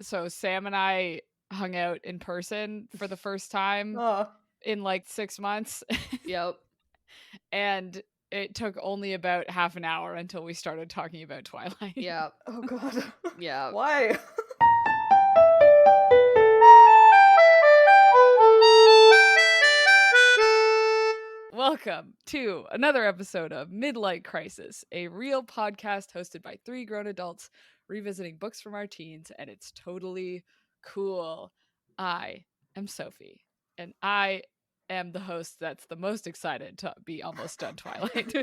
So Sam and I hung out in person for the first time in like 6 months. Yep. And it took only about half an hour until we started talking about Twilight. Yep. Oh god. Yeah. Why? Welcome to another episode of Midlight Crisis, a real podcast hosted by three grown adults revisiting books from our teens, and it's totally cool. I am Sophie, and I am the host that's the most excited to be almost done Twilight.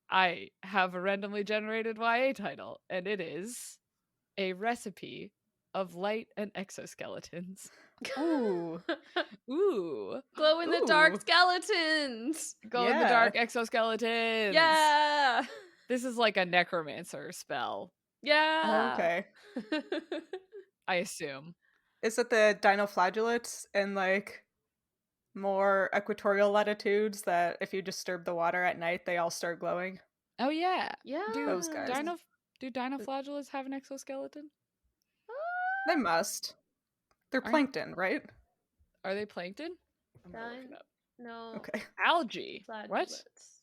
I have a randomly generated YA title, and it is A Recipe of Light and Exoskeletons. Ooh. Ooh. Glow in the dark Ooh. skeletons. Go in the dark exoskeletons. Yeah. This is like a necromancer spell, Yeah. Okay. I assume. Is it the dinoflagellates in like more equatorial latitudes that if you disturb the water at night, they all start glowing? Oh yeah. Yeah. Those guys. Do dinoflagellates have an exoskeleton? They must. They're Aren't- plankton, right? Are they plankton? I'm gonna look it up. No. Okay. Algae. What? Flagellates.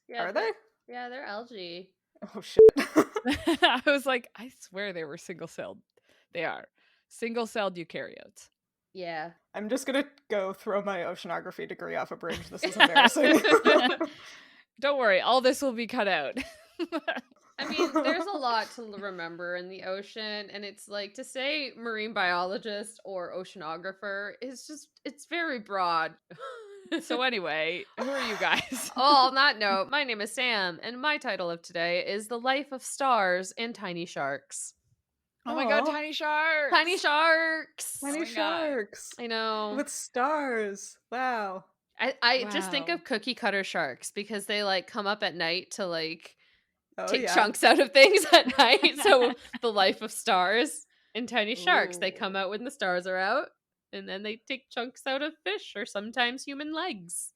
Yeah, Are they? Yeah, they're algae. Oh shit. I was like, I swear they were single-celled. They are. Single-celled eukaryotes. Yeah. I'm just gonna go throw my oceanography degree off a bridge. This is embarrassing. Don't worry, all this will be cut out. I mean, there's a lot to remember in the ocean, and it's like to say marine biologist or oceanographer is just, it's very broad. So anyway, who are you guys? On that note, my name is Sam, and my title of today is The Life of Stars and Tiny Sharks. Oh my god, Aw. tiny sharks! Tiny sharks! Tiny my God. sharks. I know. With stars. Wow. I just think Wow. of cookie cutter sharks because they like come up at night to like Oh take yeah. chunks out of things at night. So the life of stars and tiny sharks, they Ooh. come out when the stars are out, and then they take chunks out of fish or sometimes human legs.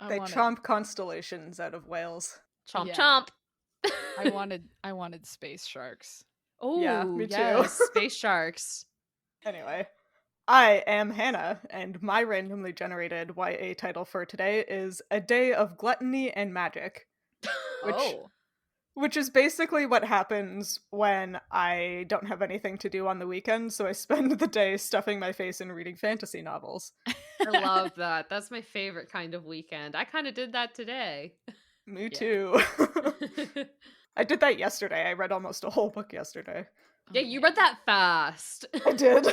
They chomp constellations out of whales. Chomp Yeah. chomp. I wanted space sharks. Oh Yeah, me too. yes, space sharks. Anyway, I am Hannah, and my randomly generated YA title for today is A Day of Gluttony and Magic, which is basically what happens when I don't have anything to do on the weekend, so I spend the day stuffing my face and reading fantasy novels. I love that. That's my favorite kind of weekend. I kind of did that today. Me Yeah. too. I did that yesterday. I read almost a whole book yesterday. Yeah, you read that fast. I did.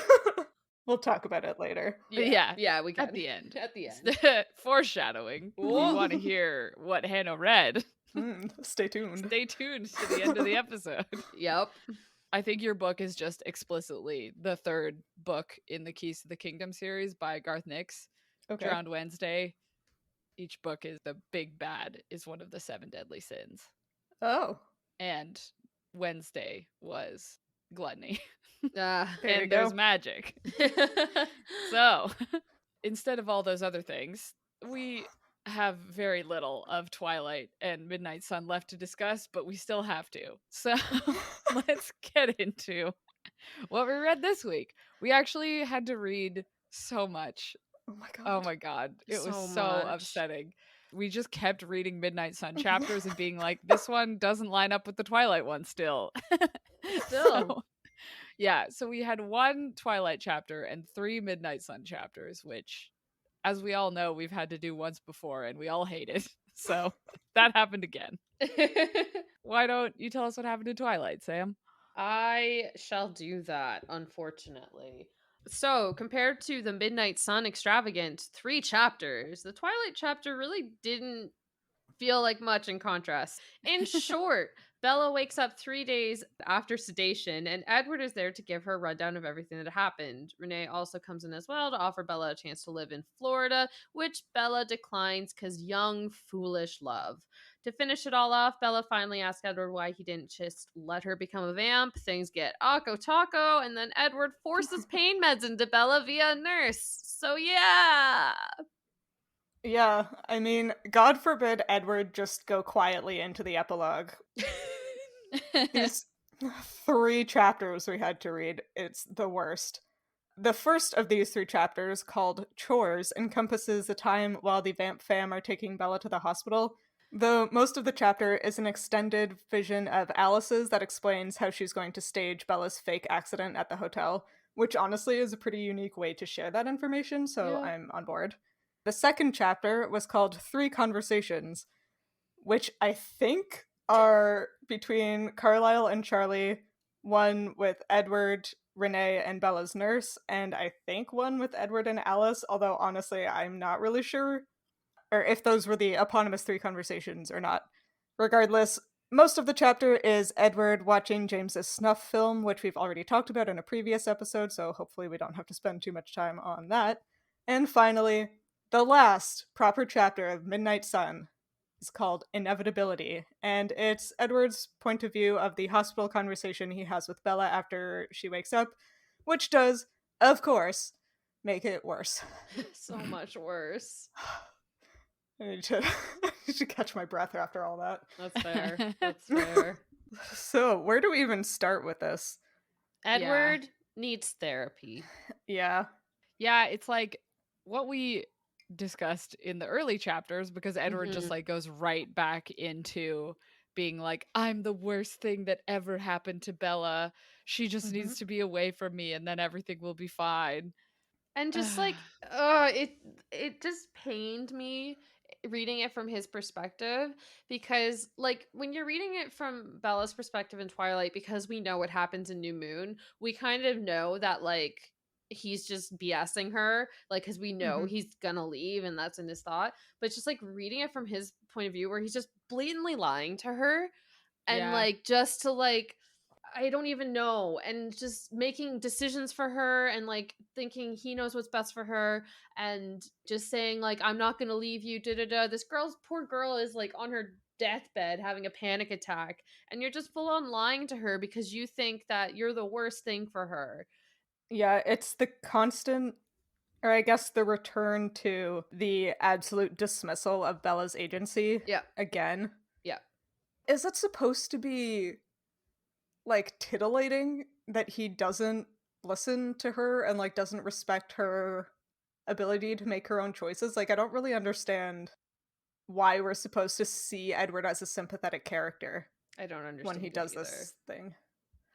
We'll talk about it later. Yeah, we can. At the end. At the end. Foreshadowing. If you Whoa. want to hear what Hannah read, Stay tuned. stay tuned to the end of the episode. Yep. I think your book is just explicitly the third book in the Keys to the Kingdom series by Garth Nix. Okay. Drowned Wednesday. Each book is the big bad is one of the 7 deadly sins. Oh. And Wednesday was gluttony. There you And there's go. magic. So, instead of all those other things, we have very little of Twilight and Midnight Sun left to discuss, but we still have to. So, let's get into what we read this week. We actually had to read so much. Oh my god. Oh my god. It was So so much. upsetting. We just kept reading Midnight Sun chapters and being like, this one doesn't line up with the Twilight one still. Still. Yeah, so we had 1 Twilight chapter and 3 Midnight Sun chapters, which, as we all know, we've had to do once before and we all hated. So that happened again. Why don't you tell us what happened in Twilight, Sam? I shall do that, unfortunately. So, compared to the Midnight Sun extravagant 3 chapters, the Twilight chapter really didn't feel like much in contrast. In short, Bella wakes up 3 days after sedation, and Edward is there to give her a rundown of everything that happened. Renee also comes in as well to offer Bella a chance to live in Florida, which Bella declines because young, foolish love. To finish it all off, Bella finally asks Edward why he didn't just let her become a vamp. Things get Akko Taco, and then Edward forces pain meds into Bella via a nurse. So yeah. Yeah, I mean, God forbid Edward just go quietly into the epilogue. 3 chapters we had to read. It's the worst. The first of these 3 chapters, called Chores, encompasses the time while the Vamp fam are taking Bella to the hospital. Though most of the chapter is an extended vision of Alice's that explains how she's going to stage Bella's fake accident at the hotel, which honestly is a pretty unique way to share that information, so Yeah. I'm on board. The second chapter was called 3 Conversations, which I think are between Carlisle and Charlie, one with Edward, Renee, and Bella's nurse, and I think one with Edward and Alice, although honestly I'm not really sure, or if those were the eponymous 3 conversations or not. Regardless, most of the chapter is Edward watching James's snuff film, which we've already talked about in a previous episode, so hopefully we don't have to spend too much time on that. And finally, the last proper chapter of Midnight Sun is called Inevitability, and it's Edward's point of view of the hospital conversation he has with Bella after she wakes up, which does, of course, make it worse. So much worse. I need to, I need to catch my breath after all that. That's fair. That's fair. So, where do we even start with this? Edward needs therapy. Yeah. Yeah, it's like what we discussed in the early chapters, because Edward just Mhm. like goes right back into being like, I'm the worst thing that ever happened to Bella. She just needs to be away from me and then everything will be fine. And just like it just pained me reading it from his perspective, because like when you're reading it from Bella's perspective in Twilight, because we know what happens in New Moon, we kind of know that like he's just BSing her, like because we know Mhm. he's gonna leave and that's in his thought. But just like reading it from his point of view where he's just blatantly lying to her, and Yeah. like just to like I don't even know, and just making decisions for her and like thinking he knows what's best for her, and just saying like I'm not going to leave you, da da da. This poor girl is like on her deathbed having a panic attack, and you're just full on lying to her because you think that you're the worst thing for her. Yeah, it's the constant, or I guess the return to the absolute dismissal of Bella's agency. Yeah. Again. Yeah. Is that supposed to be like titillating that he doesn't listen to her and like doesn't respect her ability to make her own choices? Like, I don't really understand why we're supposed to see Edward as a sympathetic character I don't understand when he it does either. this thing.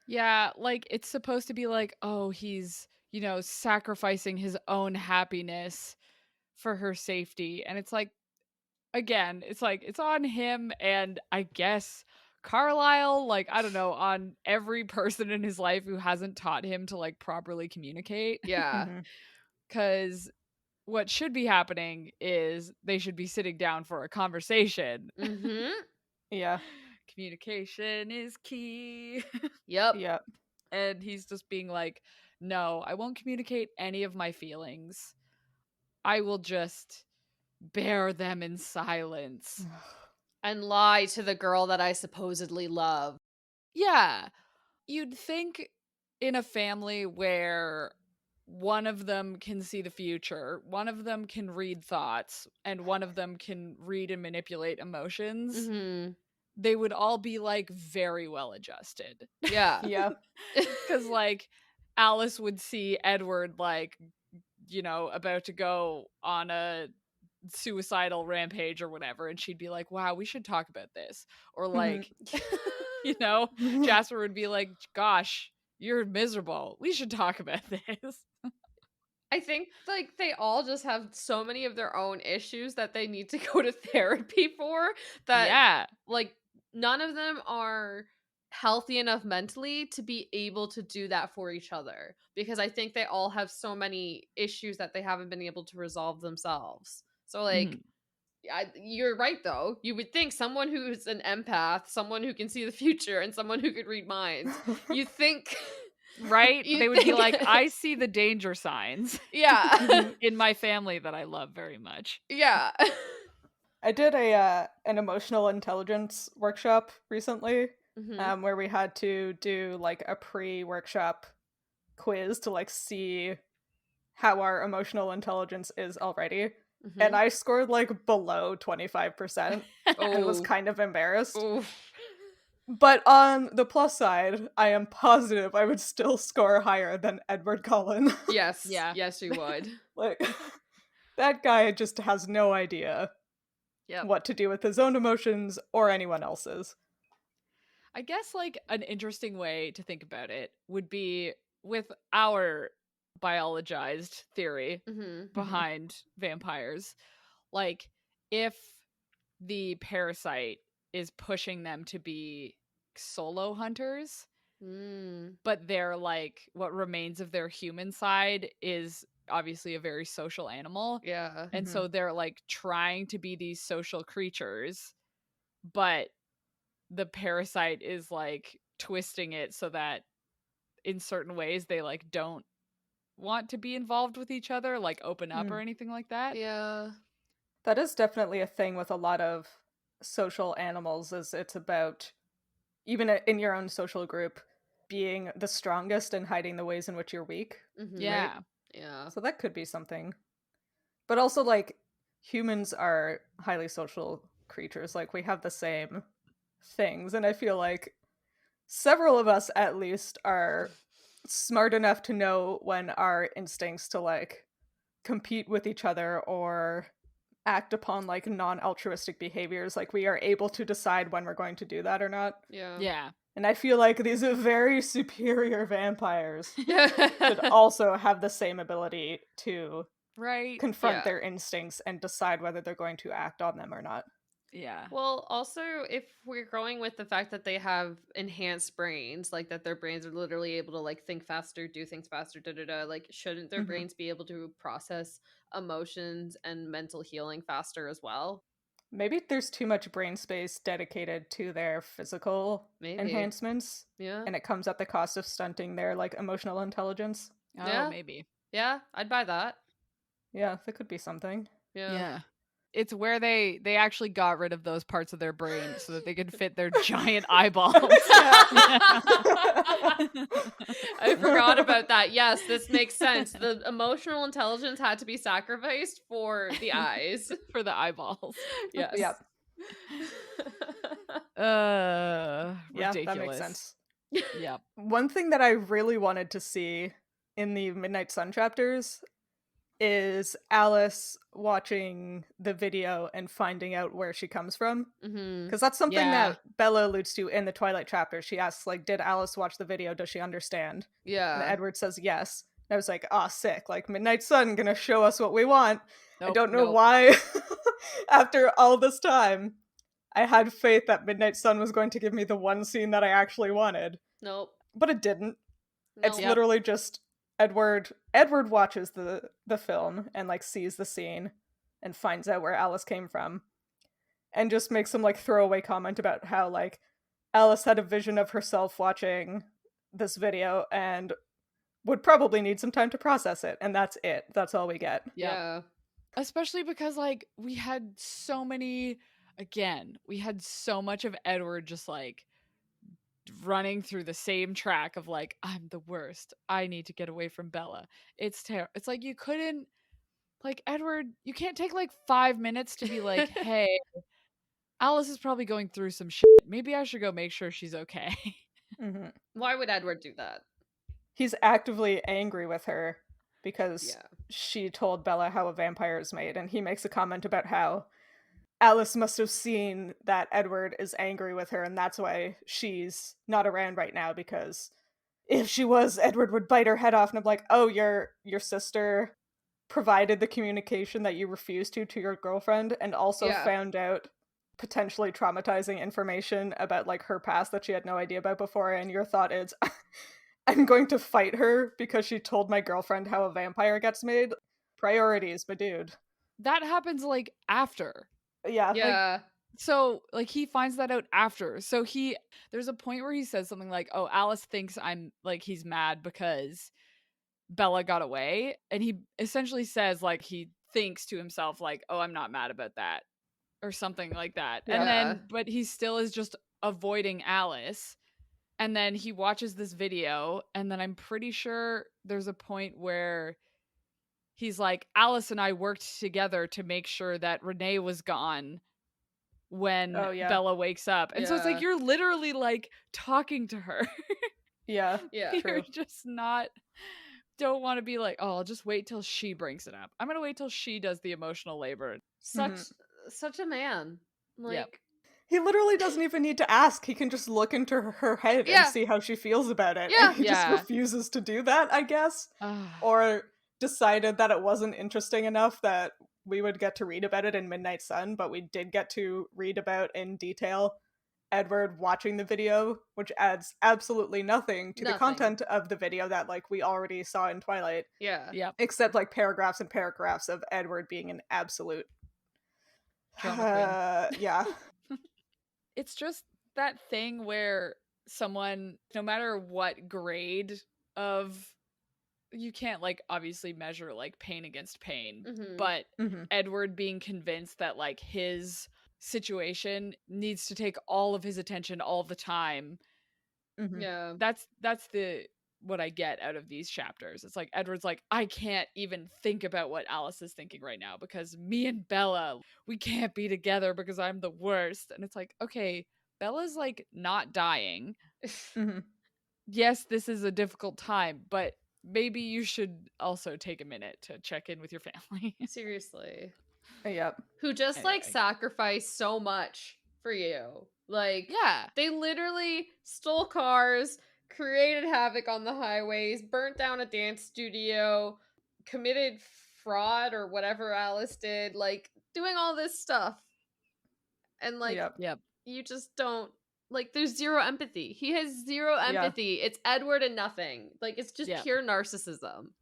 Yeah, like it's supposed to be like, oh, he's, sacrificing his own happiness for her safety. And it's like, again, it's like it's on him and I guess Carlisle, like, I don't know, on every person in his life who hasn't taught him to like properly communicate. Yeah. Mhm. Because what should be happening is they should be sitting down for a conversation. Mhm. Yeah. Communication is key. Yep. Yeah. And he's just being like, no, I won't communicate any of my feelings. I will just bear them in silence. And lie to the girl that I supposedly love. Yeah. You'd think in a family where one of them can see the future, one of them can read thoughts, and one of them can read and manipulate emotions, Mhm. they would all be like very well adjusted. Yeah. Yeah. Because like Alice would see Edward like, about to go on a suicidal rampage or whatever, and she'd be like, wow, we should talk about this. Or like, Jasper would be like, gosh, you're miserable, we should talk about this. I think like they all just have so many of their own issues that they need to go to therapy for, that Yeah. like none of them are healthy enough mentally to be able to do that for each other, because I think they all have so many issues that they haven't been able to resolve themselves. So like you're right though. You would think someone who's an empath, someone who can see the future, and someone who could read minds, you think Right? you They would be think- like, I see the danger signs yeah. in my family that I love very much. Yeah. I did an emotional intelligence workshop recently, Mhm. where we had to do like a pre-workshop quiz to like see how our emotional intelligence is already. And Mhm. I scored like below 25% and was Oh. kind of embarrassed. Oof. But on the plus side, I am positive I would still score higher than Edward Cullen. Yes. Yeah. Yes, you would. Like, that guy just has no idea Yep. what to do with his own emotions or anyone else's. I guess like an interesting way to think about it would be with our biologized theory behind vampires. Like if the parasite is pushing them to be solo hunters, but they're like what remains of their human side is obviously a very social animal. Yeah. And so they're like trying to be these social creatures, but the parasite is like twisting it so that in certain ways they like don't want to be involved with each other, like open up or anything like that. Yeah. That is definitely a thing with a lot of social animals, is it's about, even in your own social group, being the strongest and hiding the ways in which you're weak. Yeah. Right? Yeah. So that could be something. But also, like, humans are highly social creatures. Like, we have the same things, and I feel like several of us at least are smart enough to know when our instincts to like compete with each other or act upon like non-altruistic behaviors, like we are able to decide when we're going to do that or not. Yeah. And I feel like these are very superior vampires should also have the same ability to confront their instincts and decide whether they're going to act on them or not. Yeah. Well, also, if we're going with the fact that they have enhanced brains, like that their brains are literally able to like think faster, do things faster, like shouldn't their brains be able to process emotions and mental healing faster as well? Maybe there's too much brain space dedicated to their physical enhancements. Yeah. And it comes at the cost of stunting their like emotional intelligence. Oh, maybe. Yeah, I'd buy that. Yeah, that could be something. Yeah. It's where they actually got rid of those parts of their brain so that they could fit their giant eyeballs. I forgot about that. Yes, this makes sense. The emotional intelligence had to be sacrificed for the eyes. For the eyeballs. Yes. Yep. Ridiculous. Yeah, that makes sense. Yep. One thing that I really wanted to see in the Midnight Sun chapters is Alice watching the video and finding out where she comes from. Because that's something that Bella alludes to in the Twilight chapter. She asks, like, did Alice watch the video? Does she understand? Yeah. And Edward says yes. And I was like, sick. Like, Midnight Sun gonna show us what we want. I don't know why, after all this time, I had faith that Midnight Sun was going to give me the one scene that I actually wanted. Nope. But it didn't. It's literally just Edward watches the film and like sees the scene and finds out where Alice came from and just makes some like throwaway comment about how like Alice had a vision of herself watching this video and would probably need some time to process it, and that's it. That's all we get. Yeah. Especially because like we had so much of Edward just like running through the same track of like, I'm the worst, I need to get away from Bella, it's terrible. It's like you couldn't, like, Edward, you can't take like 5 minutes to be like, hey, Alice is probably going through some shit, maybe I should go make sure she's okay. Why would Edward do that? He's actively angry with her because she told Bella how a vampire is made, and he makes a comment about how Alice must have seen that Edward is angry with her, and that's why she's not around right now, because if she was, Edward would bite her head off. And I'm like, oh, your sister provided the communication that you refused to your girlfriend, and also found out potentially traumatizing information about like her past that she had no idea about before, and your thought is, I'm going to fight her because she told my girlfriend how a vampire gets made? Priorities, my dude. That happens like after. Yeah. Like, so like he finds that out after. So there's a point where he says something like, oh, Alice thinks I'm like, he's mad because Bella got away. And he essentially says like, he thinks to himself like, oh, I'm not mad about that, or something like that. And then, but he still is just avoiding Alice. And then he watches this video, and then I'm pretty sure there's a point where he's like, Alice and I worked together to make sure that Renee was gone when Oh, yeah. Bella wakes up. And so it's like Yeah. you're literally like talking to her. Yeah. Yeah. You're True. just don't want to be like, oh, I'll just wait till she brings it up. I'm gonna wait till she does the emotional labor. Such a man. Like, Yep. He literally doesn't even need to ask. He can just look into her head Yeah. and see how she feels about it. Yeah. And he just Yeah. refuses to do that, I guess. Ah, Or decided that it wasn't interesting enough that we would get to read about it in Midnight Sun, but we did get to read about in detail Edward watching the video, which adds absolutely nothing to the Nothing. content of the video that like we already saw in Twilight, yeah. yep. except like paragraphs and paragraphs of Edward being an absolute Drama queen. yeah. It's just that thing where someone, no matter what grade of, you can't like obviously measure like pain against pain, Mhm. but Mhm. Edward being convinced that like his situation needs to take all of his attention all the time. Mhm. Yeah. That's the what I get out of these chapters. It's like Edward's like, I can't even think about what Alice is thinking right now because me and Bella, we can't be together because I'm the worst. And it's like, okay, Bella's like not dying. Mhm. Yes, this is a difficult time, but maybe you should also take a minute to check in with your family. Seriously. Yep. Who just like Anyway. sacrificed so much for you. Like, Yeah. they literally stole cars, created havoc on the highways, burnt down a dance studio, committed fraud or whatever Alice did, like doing all this stuff. And like, Yep. Yep. you just don't, like, there's zero empathy. He has zero Yeah. empathy. It's Edward and nothing. Like, it's just Yeah. pure narcissism.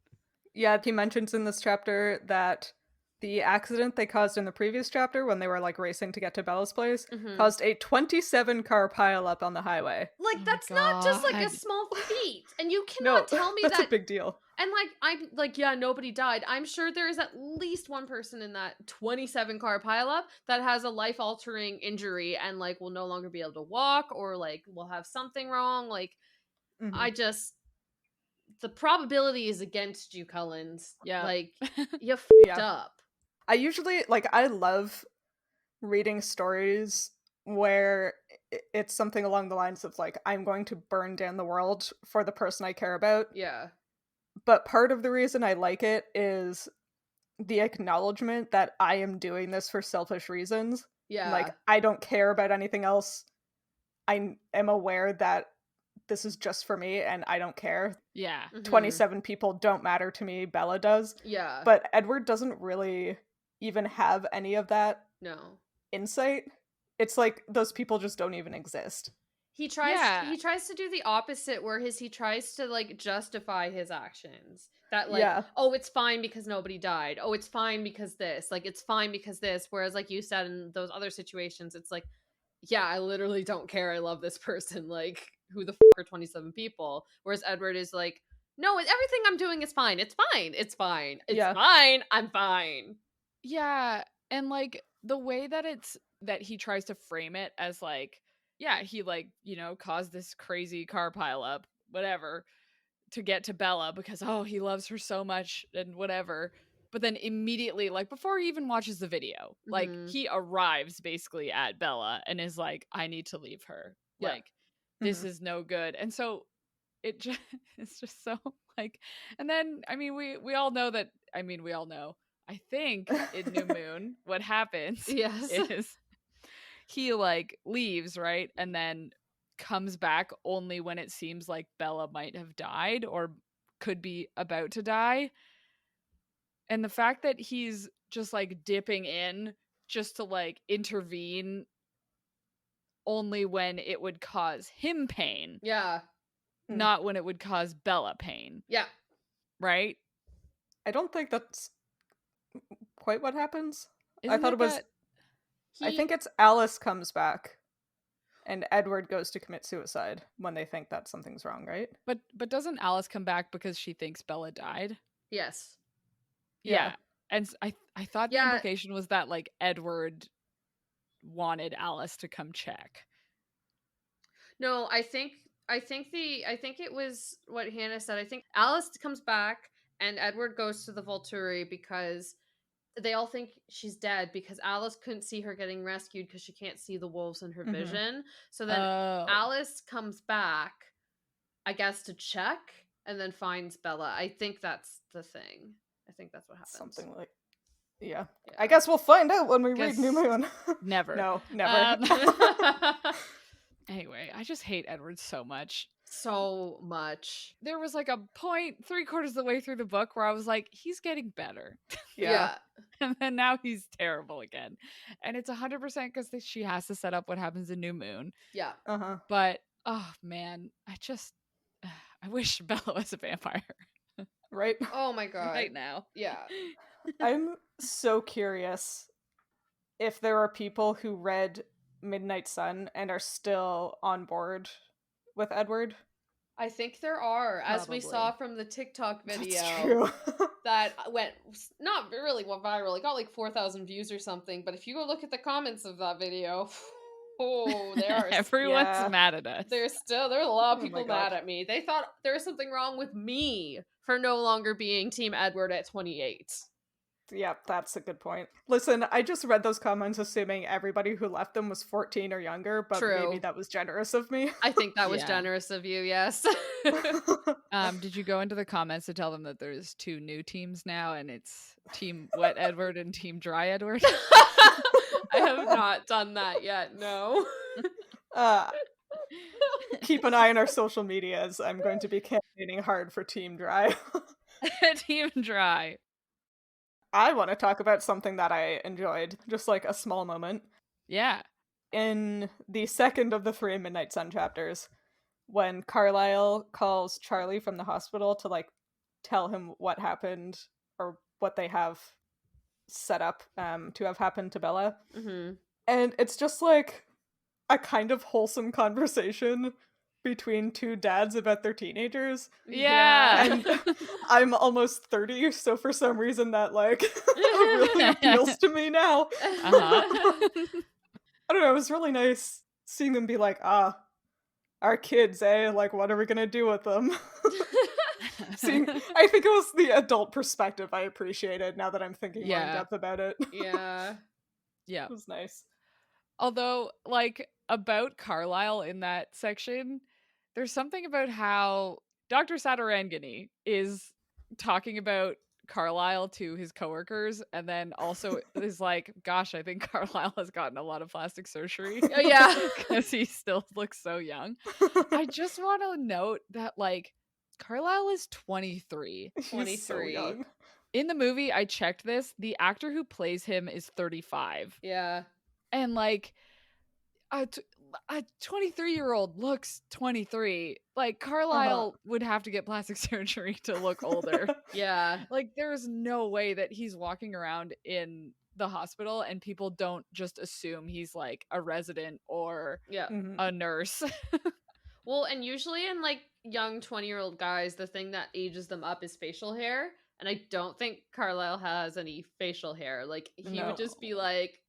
Yeah, he mentions in this chapter that the accident they caused in the previous chapter when they were like racing to get to Bella's place Mhm. caused a 27 car pileup on the highway. Like, Oh my that's not just like a God. small feat. And you No, cannot tell me that's that. a big deal. And like, I'm like, yeah, nobody died. I'm sure there is at least one person in that 27 car pileup that has a life altering injury and like will no longer be able to walk or like will have something wrong. Like, Mhm. I just, the probability is against you, Cullens. Yeah. Like, you fucked Yeah. up. I usually like I love reading stories where it's something along the lines of like I'm going to burn down the world for the person I care about. Yeah. But part of the reason I like it is the acknowledgement that I am doing this for selfish reasons. Yeah. Like I don't care about anything else. I am aware that this is just for me and I don't care. Yeah. Mhm. 27 people don't matter to me, Bella does. Yeah. But Edward doesn't really even have any of that no. insight. It's like those people just don't even exist. He tries Yeah. he tries to do the opposite where he tries to like justify his actions. That like, Yeah. oh, it's fine because nobody died. Oh, it's fine because this. Like, it's fine because this. Whereas like you said in those other situations, it's like, yeah, I literally don't care. I love this person. Like, who the fuck are 27 people? Whereas Edward is like, no, everything I'm doing is fine. It's fine. It's fine. It's Yeah. fine. I'm fine. Yeah, and like the way that that he tries to frame it as like, yeah, he like, caused this crazy car pileup, whatever, to get to Bella because oh, he loves her so much and whatever. But then immediately, like before he even watches the video, like Mhm. he arrives basically at Bella and is like, I need to leave her. Yeah. Like this Mhm. is no good. And so it just it's just so like, and then I mean we all know that, we all know, I think in New Moon what happens Yes. is he like leaves, right, and then comes back only when it seems like Bella might have died or could be about to die. And the fact that he's just like dipping in just to like intervene only when it would cause him pain, Yeah. not when it would cause Bella pain, Yeah. right? I don't think that's quite what happens. I Isn't thought it it was that I think it's Alice comes back and Edward goes to commit suicide when they think that something's wrong, right? but doesn't Alice come back because she thinks Bella died? Yes. Yeah. And I thought the Yeah. implication was that like Edward wanted Alice to come check. No, I think it was what Hannah said. I think Alice comes back and Edward goes to the Volturi because they all think she's dead because Alice couldn't see her getting rescued because she can't see the wolves in her Mhm. vision. So then Oh. Alice comes back, I guess, to check and then finds Bella. I think that's the thing. I think that's what happens. Something like, yeah. Yeah. I guess we'll find out when we read Guess New Moon. never. No, never. Anyway, I just hate Edward so much. So much. There was like a point 3/4 of the way through the book where I was like, he's getting better. Yeah. And then now he's terrible again. And it's 100% because she has to set up what happens in New Moon. Yeah. Uh-huh. But, oh man, I wish Bella was a vampire Right? Oh my god. right now. Yeah. I'm so curious if there are people who read Midnight Sun and are still on board with Edward. I think there are, as we Probably. saw from the TikTok video. That's true. That went not really went viral. It got like 4,000 views or something. But if you go look at the comments of that video, oh, there are Everyone's yeah. mad at us. there's a lot of Oh my people God. mad at me. They thought there was something wrong with me for no longer being Team Edward at 28. Yeah, that's a good point. Listen, I just read those comments assuming everybody who left them was 14 or younger, but True. maybe that was generous of me. I think that was Yeah. generous of you. Yes. Did you go into the comments to tell them that there's 2 new teams now and it's Team Wet Edward and Team Dry Edward? I have not done that yet. No. Keep an eye on our social medias. I'm going to be campaigning hard for Team Dry. Team Dry. I want to talk about something that I enjoyed, just like a small moment. Yeah. In the second of the 3 Midnight Sun chapters, when Carlisle calls Charlie from the hospital to like tell him what happened or what they have set up to have happened to Bella. Mm-hmm. And it's just like a kind of wholesome conversation between 2 dads about their teenagers. Yeah. And I'm almost 30, so for some reason that like really appeals to me now. Uh-huh. I don't know, it was really nice seeing them be like, our kids, eh? Like, what are we gonna do with them? I think it was the adult perspective I appreciated now that I'm thinking more in Yeah. depth about it. Yeah. Yeah. It was nice. Although, like, about Carlisle in that section, there's something about how Dr. Satarangani is talking about Carlisle to his coworkers and then also is like, gosh, I think Carlisle has gotten a lot of plastic surgery. Oh, yeah. Because he still looks so young. I just want to note that, like, Carlisle is 23. He's so 23. young. In the movie, I checked this. The actor who plays him is 35. Yeah. And, like, a 23-year-old looks 23. Like, Carlisle would have to get plastic surgery to look older. Yeah. Like, there's no way that he's walking around in the hospital and people don't just assume he's, like, a resident or Yeah. Mhm. a nurse. Well, and usually in like young 20-year-old guys, the thing that ages them up is facial hair. And I don't think Carlisle has any facial hair. Like, he would just be like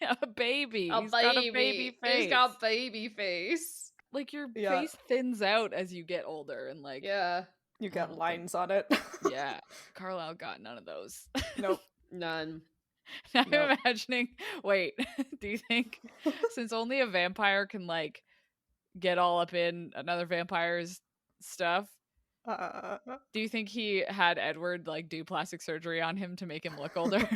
A baby. a He's baby. got a baby face. He's got baby face. Like, your Yeah. face thins out as you get older and, like, Yeah. You I got don't lines on it. yeah. Carlisle got none of those. Nope. None. I'm Nope. imagining, wait, do you think, since only a vampire can, like, get all up in another vampire's stuff, do you think he had Edward, like, do plastic surgery on him to make him look older?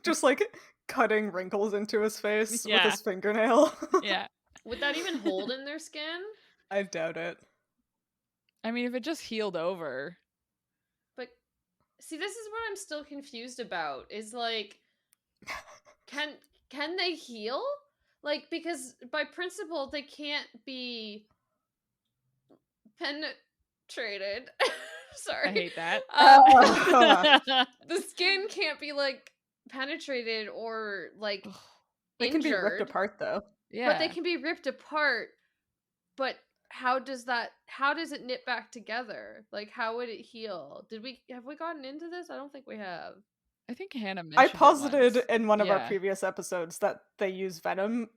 Just like cutting wrinkles into his face with Yeah. his fingernail. Yeah. Would that even hold in their skin? I doubt it. I mean, if it just healed over. But see, this is what I'm still confused about. Is like, can they heal? Like, because by principle they can't be penetrated. Sorry. I hate that. The skin can't be like penetrated or like They can be ripped injured, apart though. Yeah. but they can be ripped apart. But how does it knit back together? Like, how would it heal? Have we gotten into this? I don't think we have. I think Hannah mentioned I it posited once. in one of our Yeah. previous episodes that they use venom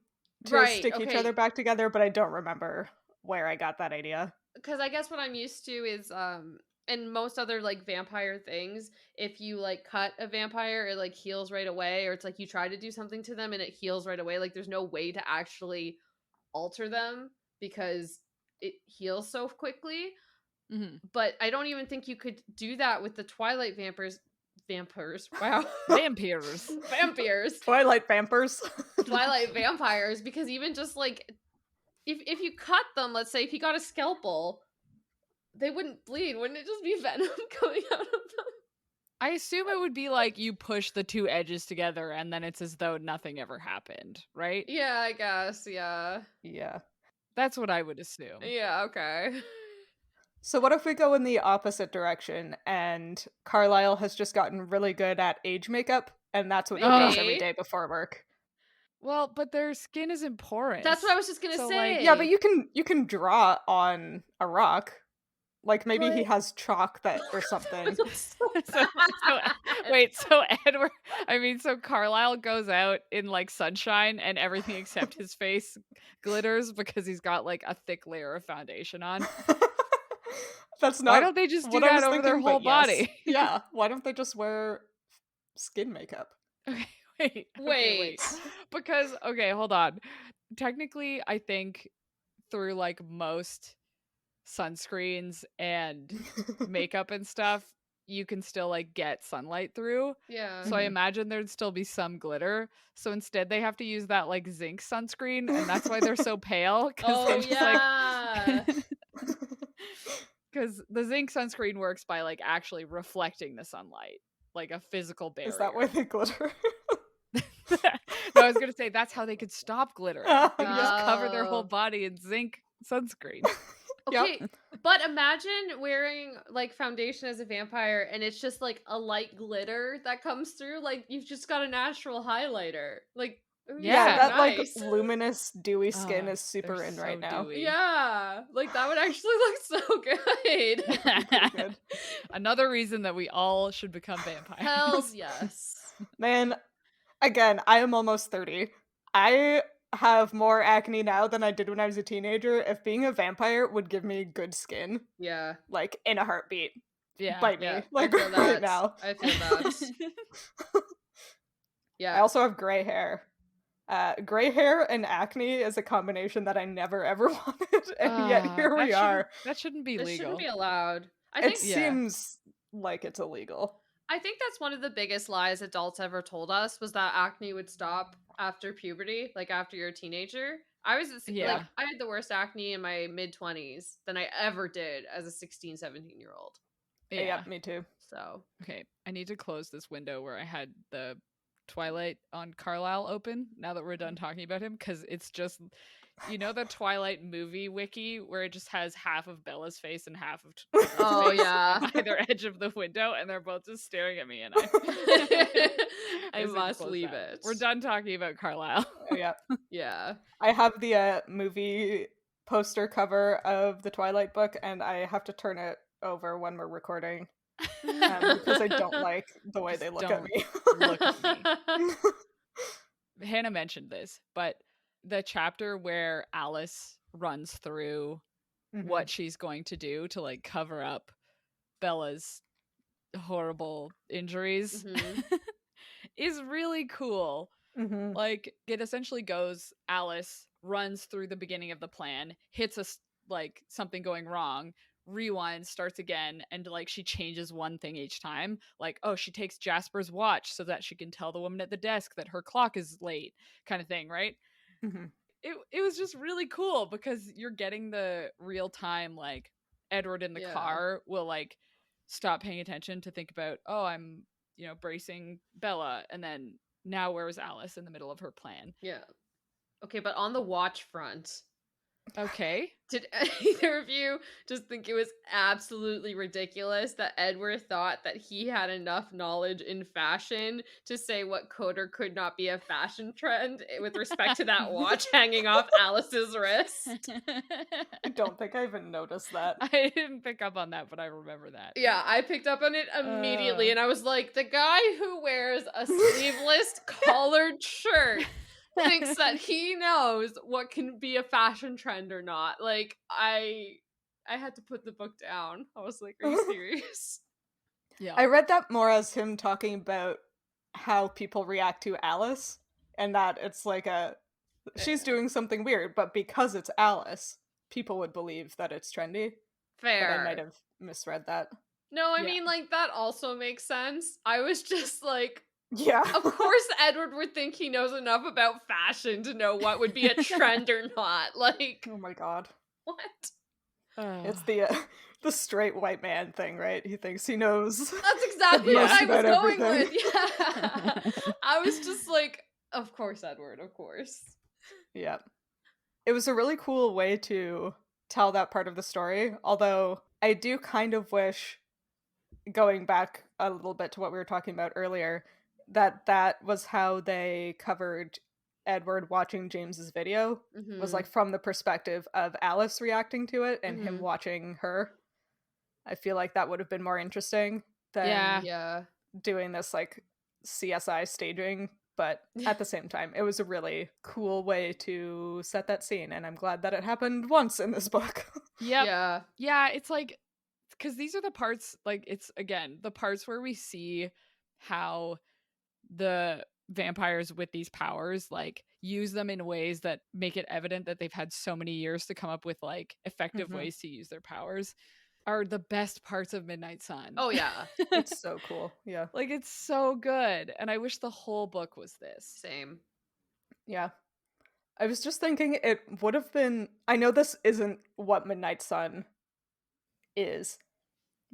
to Right, stick each okay. other back together, but I don't remember where I got that idea. Because I guess what I'm used to is and and most other like vampire things, if you like cut a vampire, it like heals right away, or it's like you try to do something to them and it heals right away. Like there's no way to actually alter them because it heals so quickly. Mm-hmm. But I don't even think you could do that with the Twilight vampires. Wow. Vampires. Vampires. Twilight vampires. Twilight vampires, because even just like if you cut them, let's say if you got a scalpel, they wouldn't bleed. Wouldn't it just be venom coming out of them? I assume it would be like you push the two edges together and then it's as though nothing ever happened, right? Yeah, I guess. Yeah. Yeah. That's what I would assume. Yeah, okay. So what if we go in the opposite direction and Carlisle has just gotten really good at age makeup and that's what he does every Maybe. day before work? Well, but their skin isn't porous. That's what I was just gonna So, say. like- Yeah, but you can draw on a rock. Like maybe he But- has chalk that or something. so Edward, so Carlisle goes out in like sunshine and everything except his face glitters because he's got like a thick layer of foundation on. That's not Why don't they just do what I that was over their thinking, whole but yes. body? Yeah, why don't they just wear skin makeup? Okay, wait. Because, okay, hold on. Technically, I think through like most sunscreens and makeup and stuff, you can still like get sunlight through. Yeah. So I imagine there'd still be some glitter. So instead they have to use that like zinc sunscreen, and that's why they're so pale. Oh yeah. Because the zinc sunscreen works by like actually reflecting the sunlight, like a physical barrier. Is that why they glitter? No, I was gonna say that's how they could stop glittering. They could just cover their whole Oh. body in zinc sunscreen. Okay, but imagine wearing like foundation as a vampire and it's just like a light glitter that comes through. Like you've just got a natural highlighter. Like Yeah, that nice. like luminous dewy skin Oh, is super they're in right so now. dewy. Yeah, like that would actually look so good. Pretty good. Another reason that we all should become vampires. Hells yes. Man, again, I am almost 30. I have more acne now than I did when I was a teenager. If being a vampire would give me good skin, Yeah. like in a heartbeat, Yeah. bite Yeah. me, like I feel right that. now. I feel that. Yeah. I also have gray hair. Gray hair and acne is a combination that I never ever wanted, and yet here that we are. That shouldn't be This legal. shouldn't be allowed. I It think seems like it's illegal. I think that's one of the biggest lies adults ever told us was that acne would stop after puberty, like after you're a teenager. I was Yeah. I had the worst acne in my mid-20s than I ever did as a 16, 17-year-old. Yeah, me too. So, Okay, I need to close this window where I had the Twilight on Carlisle open now that we're done talking about him, because it's just, you know, the Twilight movie wiki where it just has half of Bella's face and half of Edward's Oh, face yeah. on either edge of the window, and they're both just staring at me, and I basically must close leave that. it. We're done talking about Carlisle. Yeah. Yeah. I have the movie poster cover of the Twilight book, and I have to turn it over when we're recording because I don't like the way they look at Don't. me. Look at me. Hannah mentioned this, but the chapter where Alice runs through what she's going to do to like cover up Bella's horrible injuries Mhm. is really cool. Mhm. Like, it essentially goes, Alice runs through the beginning of the plan, hits like something going wrong, rewinds, starts again, and like she changes one thing each time. Like, oh, she takes Jasper's watch so that she can tell the woman at the desk that her clock is late, kind of thing, right? Mhm. It was just really cool because you're getting the real time, like Edward in the Yeah. car will like stop paying attention to think about, oh, I'm, bracing Bella, and then now where was Alice in the middle of her plan? Yeah. Okay, but on the watch front, Okay. did either of you just think it was absolutely ridiculous that Edward thought that he had enough knowledge in fashion to say what could or could not be a fashion trend with respect to that watch hanging off Alice's wrist? I don't think I even noticed that. I didn't pick up on that, but I remember that. Yeah, I picked up on it immediately and I was like, the guy who wears a sleeveless collared shirt thinks that he knows what can be a fashion trend or not. Like, I I had to put the book down. I was like, are you serious? Yeah. I read that more as him talking about how people react to Alice, and that it's like she's doing something weird, but because it's Alice, people would believe that it's trendy. Fair. But I might have misread that. No, I Yeah. mean, like, that also makes sense. I was just like, Yeah. of course Edward would think he knows enough about fashion to know what would be a trend or not. Like, Oh my god. what? It's the straight white man thing, right? He thinks he knows. That's exactly what most I was about going with. everything. Yeah. I was just like, of course, Edward, of course. Yeah. It was a really cool way to tell that part of the story, although I do kind of wish, going back a little bit to what we were talking about earlier, that was how they covered Edward watching James's video, was like from the perspective of Alice reacting to it and him watching her. I feel like that would have been more interesting than Yeah. doing this like CSI staging, but at the same time, it was a really cool way to set that scene, and I'm glad that it happened once in this book. Yep. Yeah. Yeah, it's like, because these are the parts, like, it's, again, the parts where we see how the vampires with these powers, like, use them in ways that make it evident that they've had so many years to come up with, like, effective ways to use their powers, are the best parts of Midnight Sun. Oh, yeah. It's so cool. Yeah. Like, it's so good. And I wish the whole book was this. Same. Yeah. I was just thinking it would have been, I know this isn't what Midnight Sun is,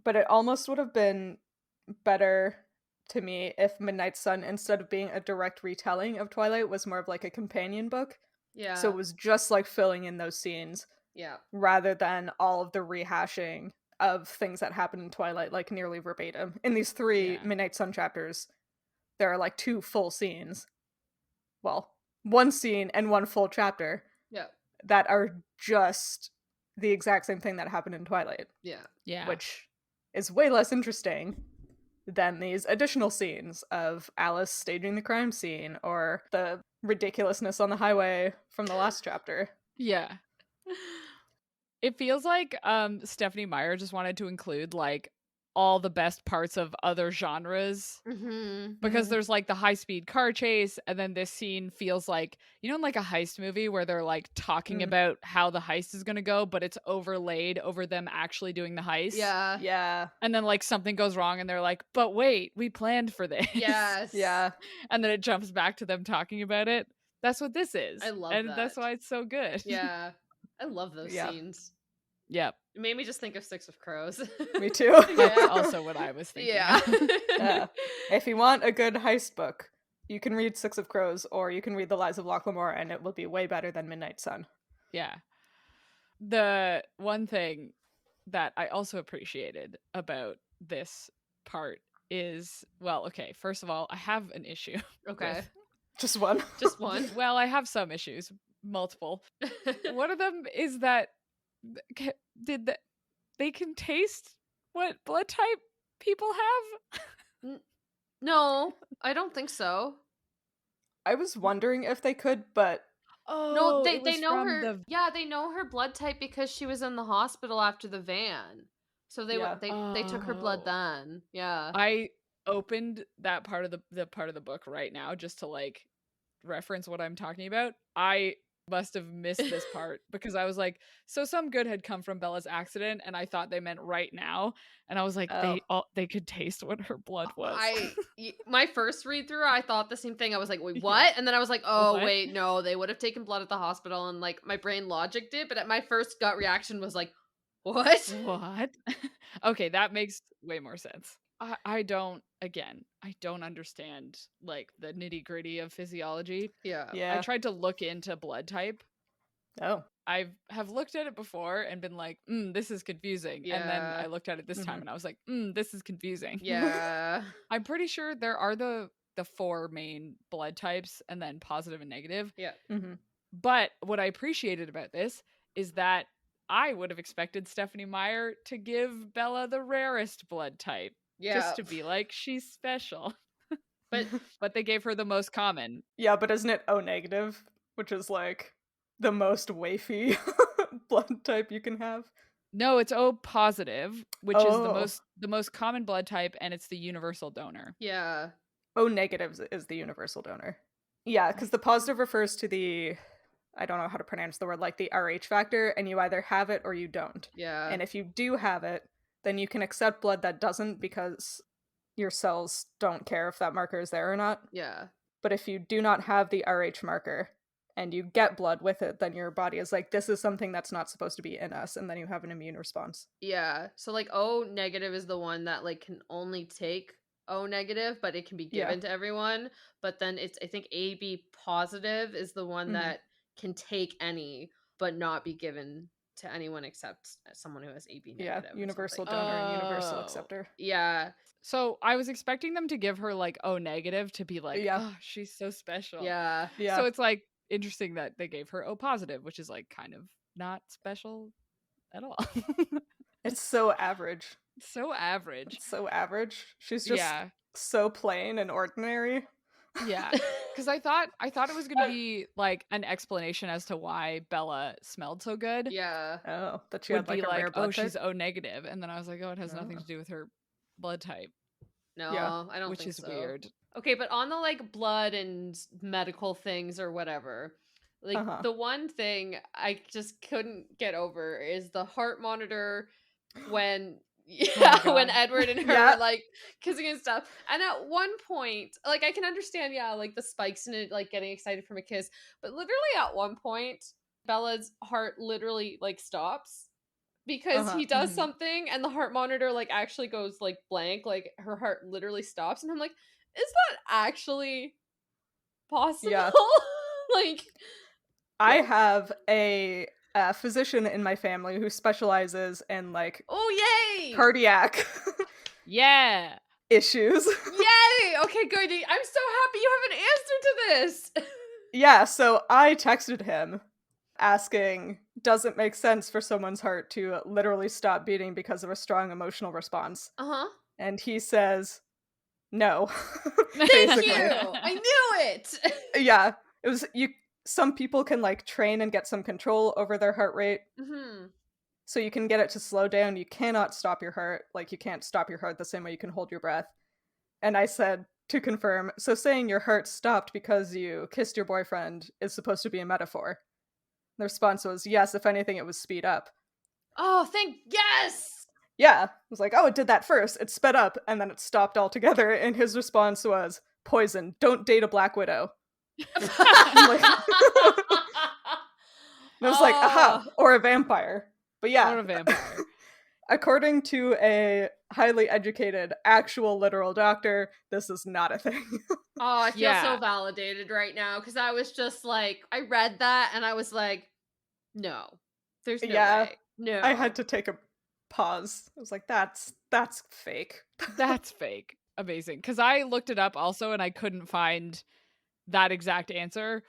but it almost would have been better to me if Midnight Sun, instead of being a direct retelling of Twilight, was more of like a companion book. Yeah. So it was just like filling in those scenes. Yeah. Rather than all of the rehashing of things that happened in Twilight, like nearly verbatim. In these 3 Midnight Sun chapters, there are like 2 full scenes. Well, 1 scene and 1 full chapter. Yeah. That are just the exact same thing that happened in Twilight. Yeah. Yeah. Which is way less interesting than these additional scenes of Alice staging the crime scene or the ridiculousness on the highway from the last chapter. Yeah. It feels like Stephanie Meyer just wanted to include like all the best parts of other genres, because there's like the high-speed car chase, and then this scene feels like, you know, in like a heist movie where they're like talking about how the heist is gonna go, but it's overlaid over them actually doing the heist. Yeah. And then like something goes wrong and they're like, but wait, we planned for this. Yes. Yeah. And then it jumps back to them talking about it. That's what this is. I love and that. that's why it's so good. Yeah. I love those scenes. Yep. It made me just think of Six of Crows. Me too. That's also what I was thinking. Yeah. Yeah. If you want a good heist book, you can read Six of Crows, or you can read The Lies of Lochlamore, and it will be way better than Midnight Sun. Yeah. The one thing that I also appreciated about this part is, well, okay, first of all, I have an issue. Okay. with- Just one. Just one. Well, I have some issues, multiple. One of them is that they can taste what blood type people have? No, I don't think so. I was wondering if they could, but Oh, No, it they was know from her. the- Yeah, they know her blood type because she was in the hospital after the van. So they Yeah. they took her blood Oh. then. Yeah. I opened that part of the part of the book right now just to like reference what I'm talking about. I must have missed this part because I was like, so some good had come from Bella's accident, and I thought they meant right now, and I was like, they could taste what her blood was. My first read through, I thought the same thing. I was like, wait, what? And then I was like, oh What? wait, no, they would have taken blood at the hospital, and like my brain logicked it, but at my first gut reaction was like, what? What? Okay, that makes way more sense. I don't understand like the nitty gritty of physiology. Yeah. yeah. I tried to look into blood type. Oh. I have looked at it before and been like, this is confusing. And then Yeah. I looked at it this time and I was like, this is confusing. Yeah. I'm pretty sure there are the 4 main blood types and then positive and negative. Yeah. Mm-hmm. But what I appreciated about this is that I would have expected Stephanie Meyer to give Bella the rarest blood type. Yeah. Just to be like, she's special. But they gave her the most common. Yeah, but isn't it O negative, which is like the most wafy blood type you can have? No, it's O positive, which is Oh. the most common blood type, and it's the universal donor. Yeah. O negative is the universal donor. Yeah, because the positive refers to the, I don't know how to pronounce the word, like the Rh factor, and you either have it or you don't. Yeah. And if you do have it, then you can accept blood that doesn't because your cells don't care if that marker is there or not. Yeah. But if you do not have the Rh marker and you get blood with it, then your body is like, this is something that's not supposed to be in us, and then you have an immune response. Yeah. So like O negative is the one that like can only take O negative, but it can be given to everyone. But then it's, I think AB positive is the one that can take any but not be given to anyone except someone who has AB negative. Yeah, universal something. donor and universal Oh. acceptor. Yeah. So I was expecting them to give her like O negative to be like, Yeah. oh, she's so special. Yeah. Yeah. So it's like interesting that they gave her O positive, which is like kind of not special at all. It's so average. So average. It's so average. She's just Yeah. so plain and ordinary. Yeah. Because I thought it was gonna be like an explanation as to why Bella smelled so good. Yeah. Oh, that she Would had like be a like, rare blood oh, type? she's O negative, and then I was like, oh, it has nothing Oh. to do with her blood type, No, Yeah. I don't which think is so. weird. Okay, but on the like blood and medical things or whatever, like the one thing I just couldn't get over is the heart monitor when when Edward and her were like kissing and stuff. And at one point, like I can understand, like the spikes in it, like getting excited from a kiss, but literally at one point, Bella's heart literally like stops because he does something and the heart monitor like actually goes like blank, like her heart literally stops, and I'm like, is that actually possible? Yeah. Like I have a physician in my family who specializes in like yay cardiac Yeah. issues. Yay! Okay, good. I'm so happy you have an answer to this. Yeah, so I texted him asking, does it make sense for someone's heart to literally stop beating because of a strong emotional response? And he says, no. Thank you. I knew it. Yeah, it was some people can like train and get some control over their heart rate. So you can get it to slow down. You cannot stop your heart. Like you can't stop your heart the same way you can hold your breath. And I said, to confirm, so saying your heart stopped because you kissed your boyfriend is supposed to be a metaphor. The response was, yes, if anything, it was speed up. Oh, yes! Yeah. I was like, oh, it did that first. It sped up, and then it stopped altogether, and his response was, poison, don't date a Black Widow. And I was like, aha, or a vampire. But yeah. Or a vampire. According to a highly educated, actual literal doctor, this is not a thing. Oh, I feel so validated right now, because I was just like, I read that, and I was like, no. There's no way. No. I had to take a pause. I was like, that's fake. That's fake. Amazing. Because I looked it up also, and I couldn't find that exact answer.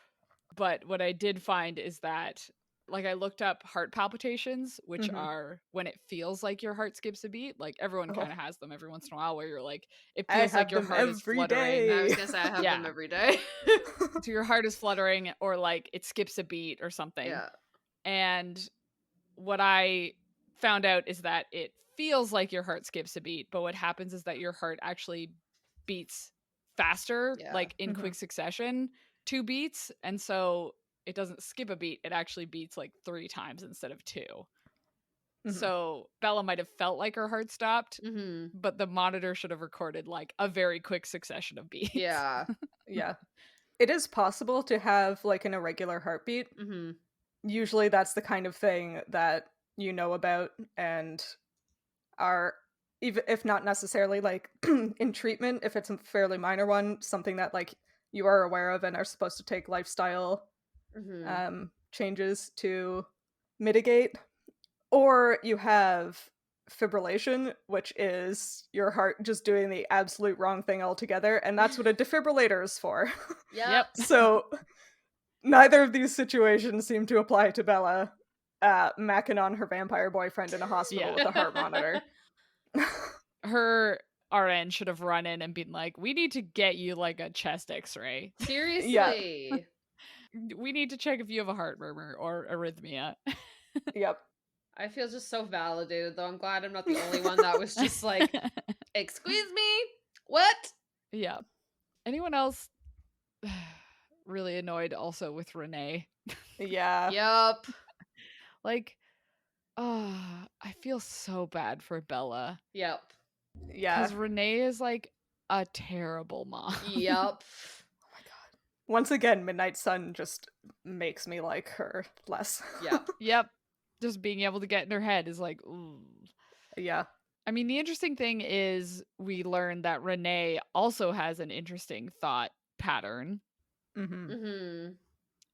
But what I did find is that, like, I looked up heart palpitations, which are when it feels like your heart skips a beat. Like, everyone kind of has them every once in a while where you're like, it feels like your heart is fluttering. Day. I was going to say, I have them every day. So your heart is fluttering, or like it skips a beat or something. Yeah. And what I found out is that it feels like your heart skips a beat, but what happens is that your heart actually beats faster, like in quick succession, 2 beats. And so it doesn't skip a beat, it actually beats like 3 times instead of 2. So Bella might have felt like her heart stopped, but the monitor should have recorded like a very quick succession of beats. Yeah. Yeah. It is possible to have like an irregular heartbeat. Usually that's the kind of thing that you know about and are, even if not necessarily like in treatment, if it's a fairly minor one, something that like you are aware of and are supposed to take lifestyle changes to mitigate. Or you have fibrillation, which is your heart just doing the absolute wrong thing altogether, and that's what a defibrillator is for. Yep. So neither of these situations seem to apply to Bella macking on her vampire boyfriend in a hospital with a heart monitor. Her RN should have run in and been like, we need to get you like a chest x-ray. Seriously. Yeah. We need to check if you have a heart murmur or arrhythmia. Yep. I feel just so validated, though. I'm glad I'm not the only one that was just like, excuse me, what? Yeah. Anyone else really annoyed also with Renee? Yeah. Yup. Like, I feel so bad for Bella. Yep. Yeah. Because Renee is like a terrible mom. Yep. Oh my god. Once again, Midnight Sun just makes me like her less. Yep. Yep. Just being able to get in her head is like, ooh. Yeah. I mean, the interesting thing is we learned that Renee also has an interesting thought pattern. Mm-hmm. Mm-hmm.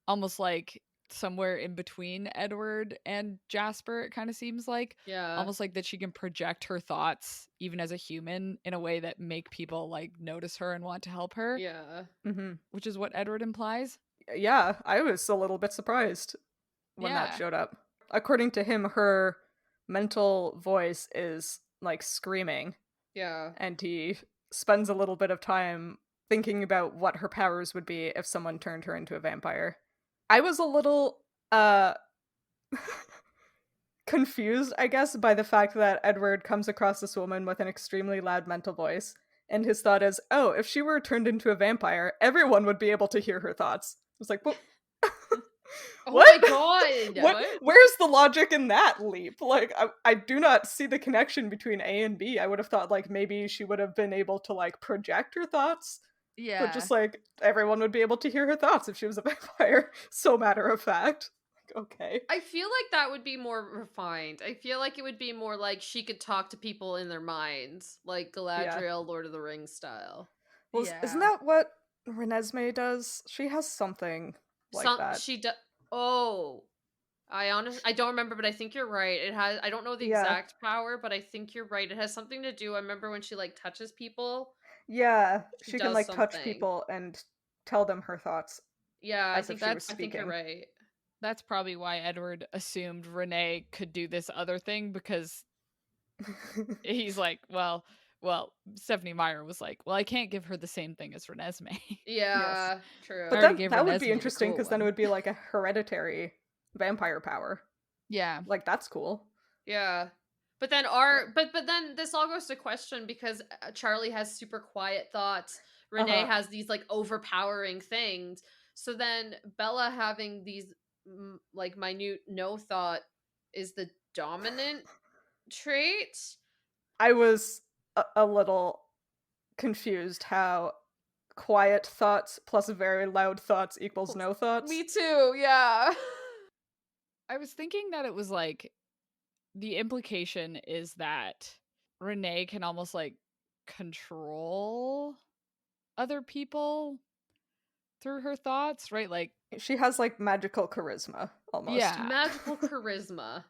Almost like somewhere in between Edward and Jasper, it kind of seems like. Yeah. Almost like that she can project her thoughts, even as a human, in a way that make people like notice her and want to help her. Yeah. Mm-hmm. Which is what Edward implies. Yeah, I was a little bit surprised when that Yeah. showed up. According to him, her mental voice is like screaming, Yeah. and he spends a little bit of time thinking about what her powers would be if someone turned her into a vampire. I was a little confused, I guess, by the fact that Edward comes across this woman with an extremely loud mental voice, and his thought is, oh, if she were turned into a vampire, everyone would be able to hear her thoughts. I was like, well, Oh what? my god! What? Where's the logic in that leap? Like, I do not see the connection between A and B. I would have thought, like, maybe she would have been able to, like, project her thoughts. Yeah. But just, like, everyone would be able to hear her thoughts if she was a vampire. So matter of fact. Like, okay. I feel like that would be more refined. I feel like it would be more like she could talk to people in their minds, like Galadriel, Lord of the Rings style. Well, isn't that what Renesmee does? She has something like that. She does. Oh, I don't remember, but I think you're right. It has. I don't know the Yeah. exact power, but I think you're right. It has something to do. I remember when she like touches people. Yeah, she can does like touch something. people and tell them her thoughts. Yeah, I As think if she was I think you're speaking. right. That's probably why Edward assumed Renee could do this other thing, because he's like, well, Stephanie Meyer was like, well, I can't give her the same thing as Renesmee. Yeah, true. But already then gave that would Renesmee be the interesting cool because then it one. would be like a hereditary vampire power. Yeah. Like that's cool. Yeah. But then but then this all goes to question because Charlie has super quiet thoughts. Renee has these like overpowering things. So then Bella having these like minute no thought is the dominant trait. I was a little confused how quiet thoughts plus very loud thoughts equals no thoughts. Me too, yeah. I was thinking that it was like, the implication is that Renee can almost like control other people through her thoughts, right? Like, She has like magical charisma almost. Yeah. Magical charisma.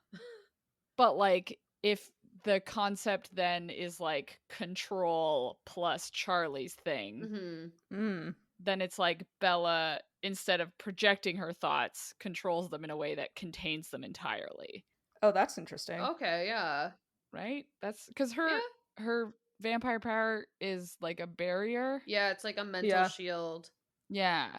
but like, if the concept then is like control plus Charlie's thing, then it's like Bella, instead of projecting her thoughts, controls them in a way that contains them entirely. Oh, that's interesting. Okay, yeah. Right? That's because her vampire power is like a barrier. Yeah, it's like a mental shield. Yeah.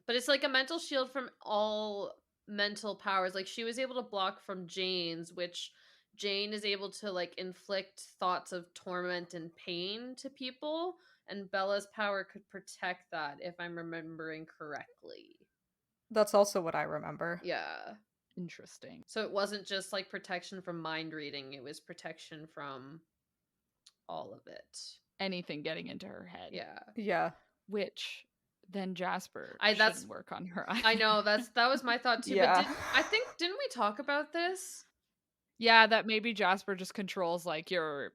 But it's like a mental shield from all mental powers. Like she was able to block from Jane's, which Jane is able to like inflict thoughts of torment and pain to people, and Bella's power could protect that if I'm remembering correctly. That's also what I remember. Yeah. Interesting. So it wasn't just like protection from mind reading, it was protection from all of it. Anything getting into her head. Yeah. Yeah. Which then Jasper that's shouldn't work on her. I know, that was my thought too. Yeah. But didn't we talk about this? Yeah, that maybe Jasper just controls like your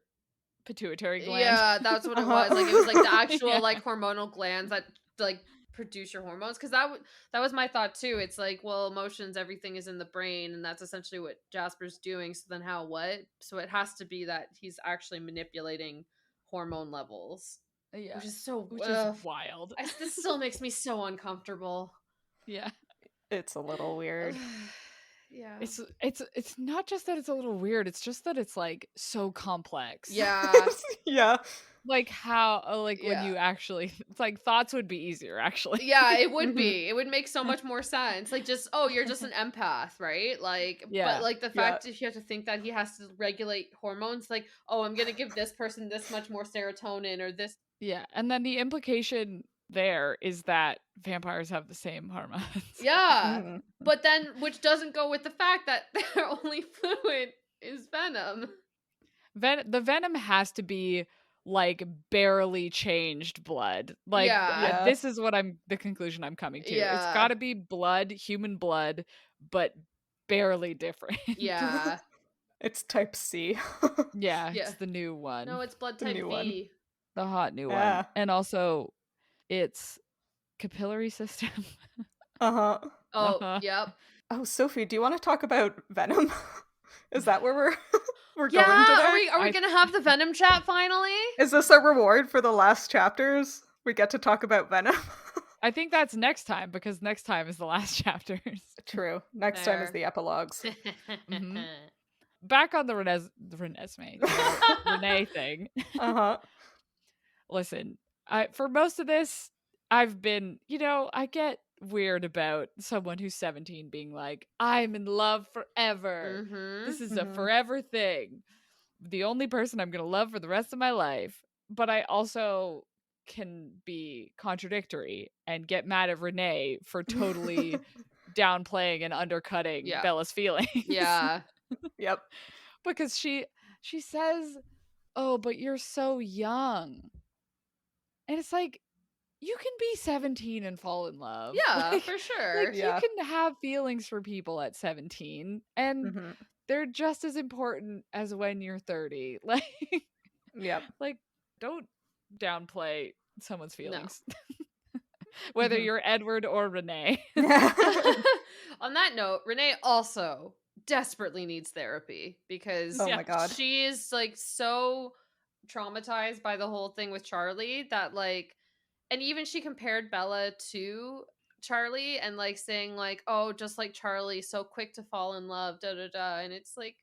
pituitary gland. Yeah, that's what it was. Like it was like the actual Yeah. like hormonal glands that like produce your hormones, because that was my thought too. It's like, well, emotions, everything is in the brain, and that's essentially what Jasper's doing. So then so it has to be that he's actually manipulating hormone levels. Yeah. Which is so wild. This still makes me so uncomfortable. Yeah. It's a little weird. Yeah. It's not just that it's a little weird, it's just that it's like so complex. Yeah. Yeah. like how like when Yeah. you actually it's like thoughts would be easier actually. Yeah, it would be. It would make so much more sense. Like, just, oh, you're just an empath, right? Like, Yeah. but like the fact that you have to think that he has to regulate hormones, like, oh, I'm gonna give this person this much more serotonin or this. Yeah, and then the implication there is that vampires have the same hormones. Yeah, Mhm. but then which doesn't go with the fact that their only fluid is venom. The venom has to be like barely changed blood. Like Yeah. this is what the conclusion I'm coming to. It's Yeah. got to be blood, human blood, but barely different. Yeah. It's type C. Yeah, Yeah. it's the new one. No, it's blood The type new V. one. The hot new Yeah. one. And also it's capillary system. Uh-huh. Oh, yep. Oh, Sophie, do you want to talk about Venom? Is that where we're Yeah, going today? are we gonna have the Venom chat finally? Is this a reward for the last chapters? We get to talk about Venom. I think that's next time because next time is the last chapters. True. Next time is Fair. the epilogues. Mhm. Back on the Renee thing. Uh-huh. Listen, for most of this, I've been, I get weird about someone who's 17 being like, I'm in love forever. This is a Mhm. forever thing. The only person I'm going to love for the rest of my life. But I also can be contradictory and get mad at Renee for totally downplaying and undercutting Yeah. Bella's feelings. Yeah. Yep. Because she says, oh, but you're so young. And it's like, you can be 17 and fall in love. Yeah, Like, for sure. like Yeah. you can have feelings for people at 17 and Mhm. they're just as important as when you're 30. Like, Yep. like don't downplay someone's feelings. No. Whether Mhm. you're Edward or Renee. On that note, Renee also desperately needs therapy because Oh my God. she is like so traumatized by the whole thing with Charlie that like, and even she compared Bella to Charlie and like saying like, oh, just like Charlie, so quick to fall in love, da da da. And it's like,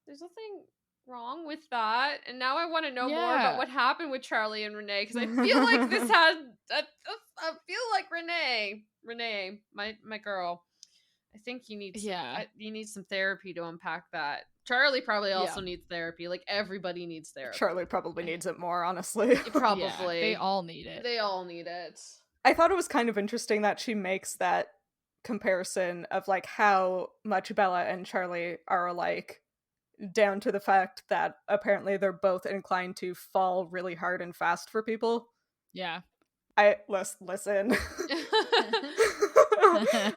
there's nothing wrong with that. And now I want to know more about Yeah. what happened with Charlie and Renee because I feel like this has, I feel like Renee, my girl. I think you need you need some therapy to unpack that. Charlie probably also needs therapy. Like everybody needs therapy. Charlie probably needs it more, honestly. Probably. Yeah, they all need it. They all need it. I thought it was kind of interesting that she makes that comparison of like how much Bella and Charlie are alike, down to the fact that apparently they're both inclined to fall really hard and fast for people. Yeah. Listen.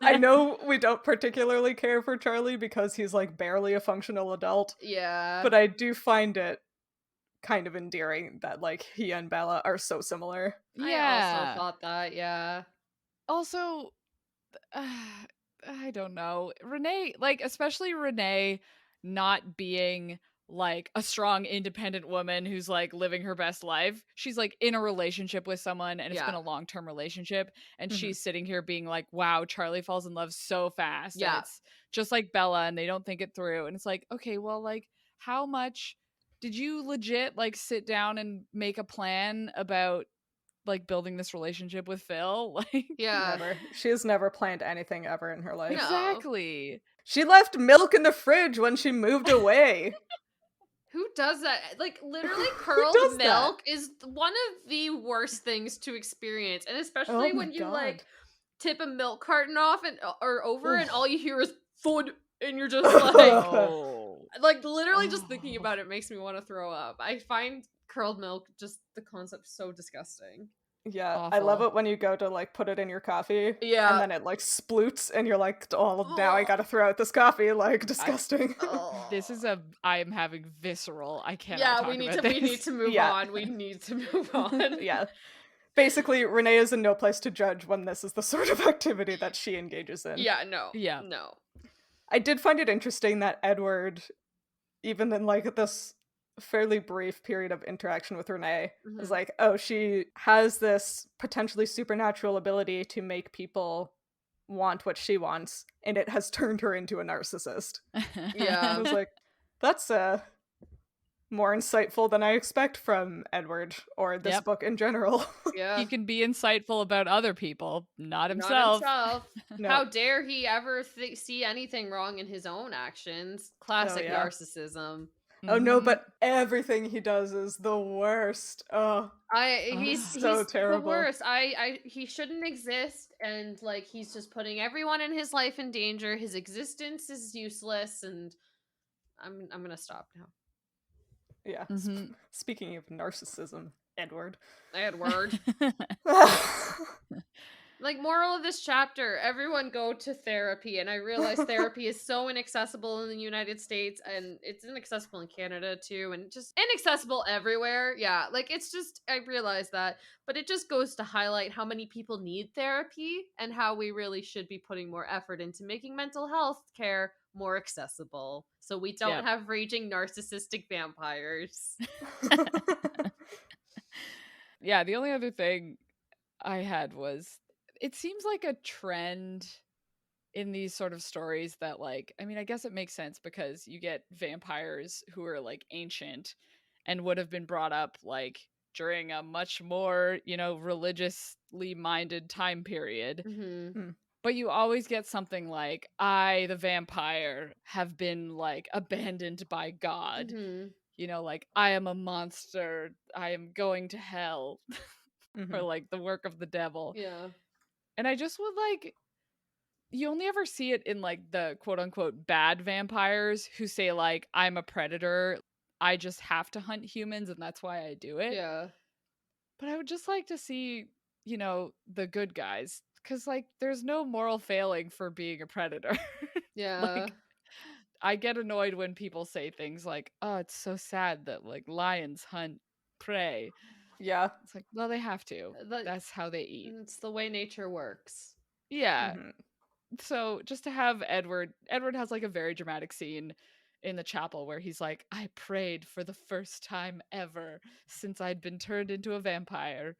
I know we don't particularly care for Charlie because he's like barely a functional adult. Yeah. But I do find it kind of endearing that like he and Bella are so similar. I also thought that, yeah. Also, I don't know. Renee, like, especially Renee not being like a strong, independent woman who's like living her best life. She's like in a relationship with someone and it's been a long-term relationship. And she's sitting here being like, wow, Charlie falls in love so fast. Yeah. And it's just like Bella and they don't think it through. And it's like, okay, well, like, how much did you legit like sit down and make a plan about like building this relationship with Phil? Like, yeah. Never. She has never planned anything ever in her life. No. Exactly. She left milk in the fridge when she moved away. Who does that? Like, literally, curled does milk is one of the worst things to experience. And especially Oh my when you, God. like, tip a milk carton off and or over and Ugh. all you hear is thud, and you're just like, Oh. like, literally just thinking about it makes me want to throw up. I find curled milk, just the concept, so disgusting. Yeah, I love Awful. it when you go to like put it in your coffee. Yeah. And then it like sploots and you're like, oh, now I gotta throw out this coffee. Like, disgusting. This is I am having visceral. I cannot Yeah, talk we need about to this. we need to move Yeah. on. We need to move on. Yeah. Basically, Renee is in no place to judge when this is the sort of activity that she engages in. Yeah, no. Yeah. No. I did find it interesting that Edward, even in like this fairly brief period of interaction with Renee, is like, oh, she has this potentially supernatural ability to make people want what she wants, and it has turned her into a narcissist. I Yeah. was like, that's more insightful than I expect from Edward, or this Yep. book in general. Yeah. He can be insightful about other people, not Not himself. himself. No. How dare he ever see anything wrong in his own actions? Classic yeah. narcissism. Oh no, Mhm. but everything he does is the worst. Oh, He's so terrible. the worst. He shouldn't exist, and like he's just putting everyone in his life in danger. His existence is useless, and I'm gonna stop now. Yeah. Mhm. Speaking of narcissism, Edward. Edward. Like, moral of this chapter, everyone go to therapy. And I realize therapy is so inaccessible in the United States, and it's inaccessible in Canada too, and just inaccessible everywhere. Yeah, like it's just, I realize that, but it just goes to highlight how many people need therapy and how we really should be putting more effort into making mental health care more accessible so we don't Yep. have raging narcissistic vampires. Yeah, the only other thing I had was, it seems like a trend in these sort of stories that, like, I mean, I guess it makes sense because you get vampires who are like ancient and would have been brought up like during a much more, religiously minded time period. Mm-hmm. But you always get something like, I, the vampire, have been like abandoned by God. Mm-hmm. Like, I am a monster. I am going to hell. Or like the work of the devil. Yeah. And I just would like, you only ever see it in like the quote unquote bad vampires who say like, I'm a predator. I just have to hunt humans and that's why I do it. Yeah. But I would just like to see, the good guys. Because like there's no moral failing for being a predator. Yeah. Like, I get annoyed when people say things like, oh, it's so sad that like lions hunt prey. Yeah. It's like, well, they have to. That's how they eat. It's the way nature works. Yeah. So just to have Edward has like a very dramatic scene in the chapel where he's like, I prayed for the first time ever since I'd been turned into a vampire.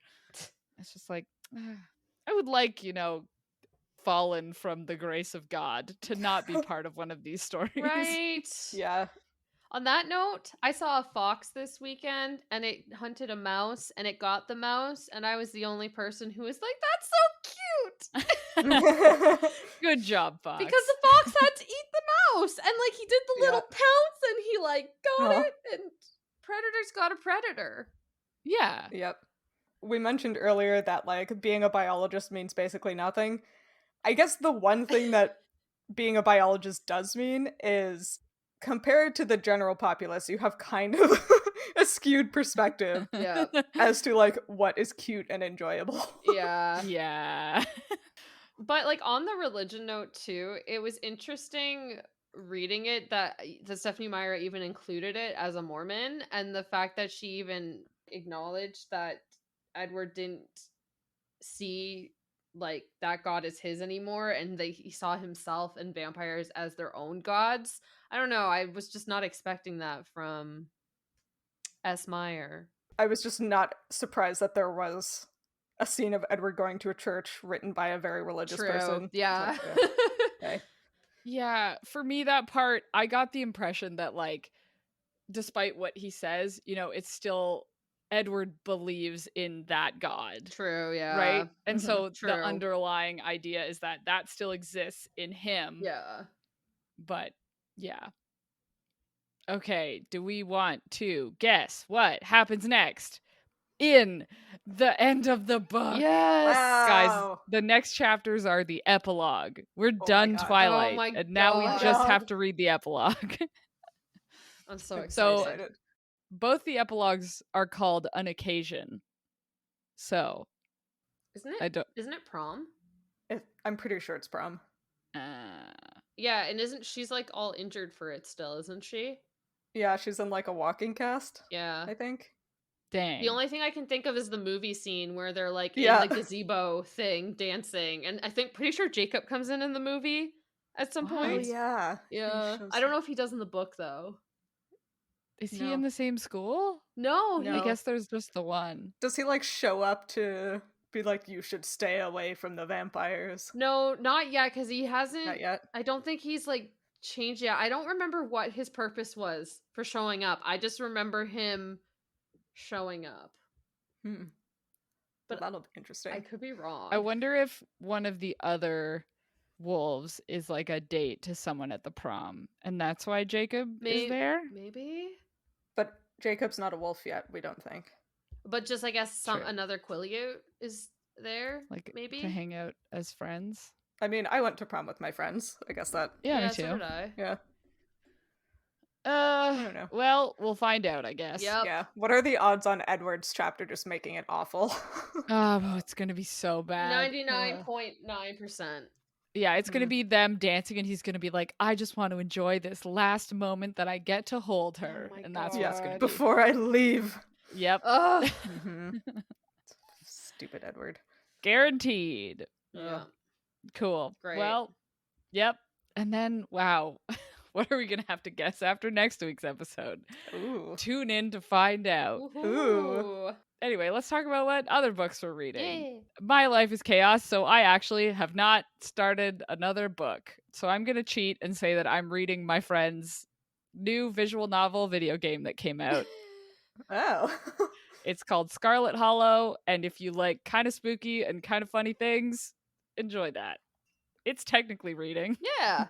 It's just like, I would like, fallen from the grace of God to not be part of one of these stories. Right. Yeah. On that note, I saw a fox this weekend and it hunted a mouse and it got the mouse, and I was the only person who was like, that's so cute. Good job, Fox. Because the fox had to eat the mouse, and like he did the little pounce and he like got it, and predator's got a predator. Yeah. Yep. We mentioned earlier that like being a biologist means basically nothing. I guess the one thing that being a biologist does mean is, compared to the general populace, you have kind of a skewed perspective as to like what is cute and enjoyable. Yeah. Yeah. But like on the religion note too, it was interesting reading it that Stephanie Meyer even included it as a Mormon, and the fact that she even acknowledged that Edward didn't see like that God is his anymore, and that he saw himself and vampires as their own gods. I don't know, I was just not expecting that from S. Meyer. I was just not surprised that there was a scene of Edward going to a church written by a very religious person. Yeah. Like, okay. Yeah, for me, that part, I got the impression that, like, despite what he says, it's still Edward believes in that God. True, yeah. Right? And so True. the underlying idea is that still exists in him. Yeah. But, yeah. Okay, do we want to guess what happens next in the end of the book? Yes! Guys, the next chapters are the epilogue. We're done Twilight, and now we just have to read the epilogue. I'm so excited. So, both the epilogues are called An Occasion. So, isn't it prom? I'm pretty sure it's prom. Yeah, and she's like all injured for it still, isn't she? Yeah, she's in like a walking cast. Yeah, I think. Dang. The only thing I can think of is the movie scene where they're like in the gazebo thing dancing, and pretty sure Jacob comes in the movie at some point. Oh yeah. I don't know if he does in the book though. Is he in the same school? No, I guess there's just the one. Does he like show up to be like, you should stay away from the vampires? No, not yet, because he hasn't. Not yet. I don't think he's like change. Yeah, I don't remember what his purpose was for showing up. I just remember him showing up. Well, But that'll be interesting. I could be wrong. I wonder if one of the other wolves is like a date to someone at the prom, and that's why Jacob is there. Maybe. But Jacob's not a wolf yet, we don't think. But just, I guess, True. another Quilliot is there, Like maybe? to hang out as friends. I mean, I went to prom with my friends. I guess that. Yeah, me so too. did I. Yeah. I don't know. Well, we'll find out, I guess. Yep. Yeah. What are the odds on Edward's chapter just making it awful? Oh, it's gonna be so bad. 99.9%. Yeah, it's gonna be them dancing, and he's gonna be like, "I just want to enjoy this last moment that I get to hold her," my and that's what it's gonna God. be. Before I leave. Yep, Ugh. Stupid Edward. guaranteed. Yeah. Cool. Great. Well, yep. And then, wow, what are we gonna have to guess after next week's episode? Ooh. Tune in to find out. Ooh. Anyway, let's talk about what other books we're reading. Yay. My life is chaos, so I actually have not started another book. So I'm going to cheat and say that I'm reading my friend's new visual novel video game that came out. Oh. It's called Scarlet Hollow, and if you like kind of spooky and kind of funny things, enjoy that. It's technically reading. Yeah.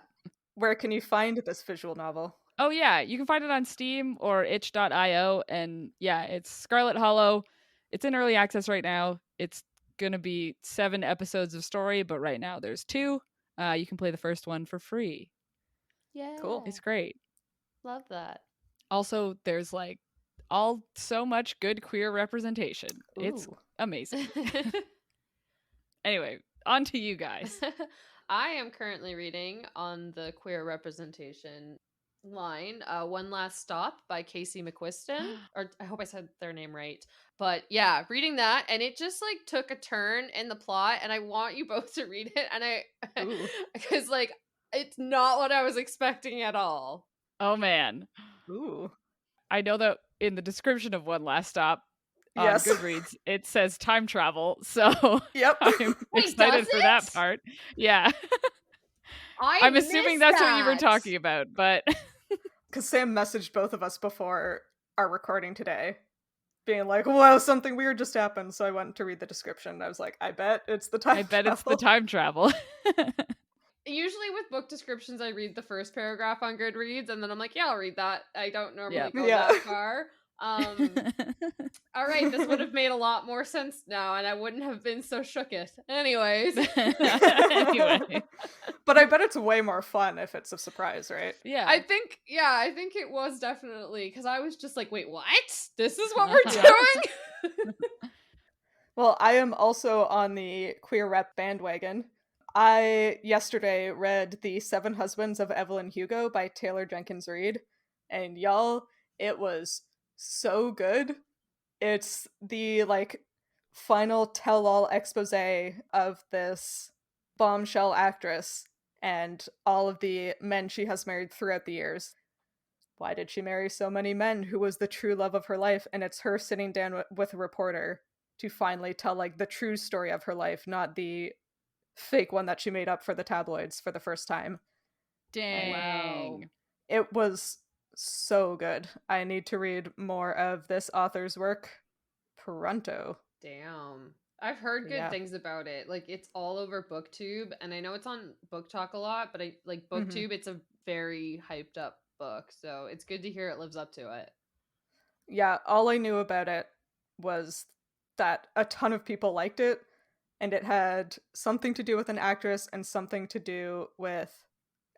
Where can you find this visual novel? Oh yeah, you can find it on Steam or itch.io, and yeah, it's Scarlet Hollow. It's in early access right now. It's gonna be 7 episodes of story, but right now there's 2. You can play the first one for free. Yeah. Cool. It's great. Love that. Also, there's like so much good queer representation. It's Ooh. amazing. Anyway, on to you guys. I am currently reading on the queer representation line, One Last Stop by Casey McQuiston. Or I hope I said their name right. But yeah, reading that, and it just like took a turn in the plot, and I want you both to read it. And Ooh. because like it's not what I was expecting at all. Oh man. Ooh. I know that in the description of One Last Stop on Yes. Goodreads, it says time travel. So Yep. I'm Wait, excited does for that it? part. Yeah. I'm assuming missed that's what you were that. talking about, but Because Sam messaged both of us before our recording today, being like, "Whoa, something weird just happened." So I went to read the description. I was like, "I bet it's the time. I bet it's the travel." time travel. Usually with book descriptions, I read the first paragraph on Goodreads, and then I'm like, yeah, I'll read that. I don't normally Yep. go Yeah. that far. All right, this would have made a lot more sense now, and I wouldn't have been so shooketh. Anyways. Anyway. But I bet it's way more fun if it's a surprise, right? Yeah. I think it was definitely, because I was just like, wait, what? This is what we're Yeah. doing? Well, I am also on the queer rep bandwagon. I yesterday read The 7 Husbands of Evelyn Hugo by Taylor Jenkins Reid, and y'all, it was so good. It's the like final tell-all expose of this bombshell actress and all of the men she has married throughout the years. Why did she marry so many men? Who was the true love of her life? And it's her sitting down with a reporter to finally tell like the true story of her life, not the fake one that she made up for the tabloids for the first time. Dang. It was so good. I need to read more of this author's work pronto. Damn. I've heard good Yeah. things about it. Like, it's all over BookTube, and I know it's on Book Talk a lot, but I like BookTube, it's a very hyped up book, so it's good to hear it lives up to it. Yeah, all I knew about it was that a ton of people liked it, and it had something to do with an actress and something to do with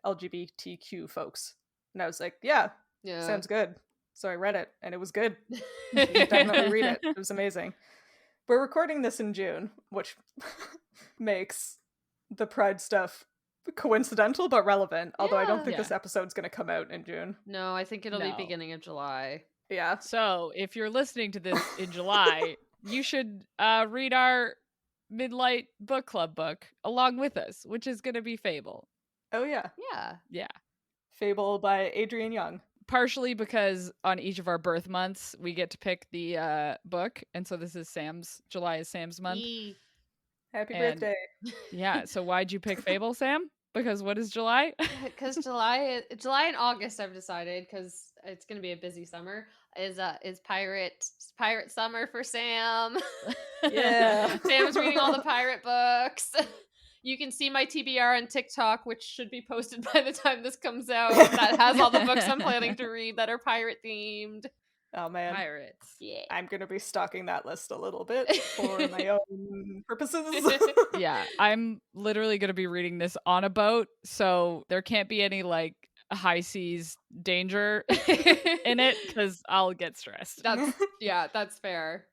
LGBTQ folks. And I was like, yeah, Yeah. sounds good. So I read it, and it was good. You should definitely read it. It was amazing. We're recording this in June, which makes the Pride stuff coincidental but relevant, although I don't think Yeah. this episode's going to come out in June. No, I think it'll No. be beginning of July. Yeah. So, if you're listening to this in July, you should read our Midlight book club book along with us, which is going to be Fable. Oh, yeah. Yeah. Yeah. Fable by Adrienne Young. Partially because on each of our birth months, we get to pick the book. And so this is July is Sam's month. Yee. Happy And- birthday. Yeah. So why'd you pick Fable, Sam? Because what is July? Because July and August, I've decided, because it's gonna be a busy summer, is pirate summer for Sam. Yeah. Sam's reading all the pirate books. You can see my TBR on TikTok, which should be posted by the time this comes out. That has all the books I'm planning to read that are pirate themed. Oh man. Pirates. Yeah. I'm gonna be stalking that list a little bit for my own purposes. Yeah, I'm literally going to be reading this on a boat, so there can't be any like high seas danger in it because I'll get stressed. That's fair.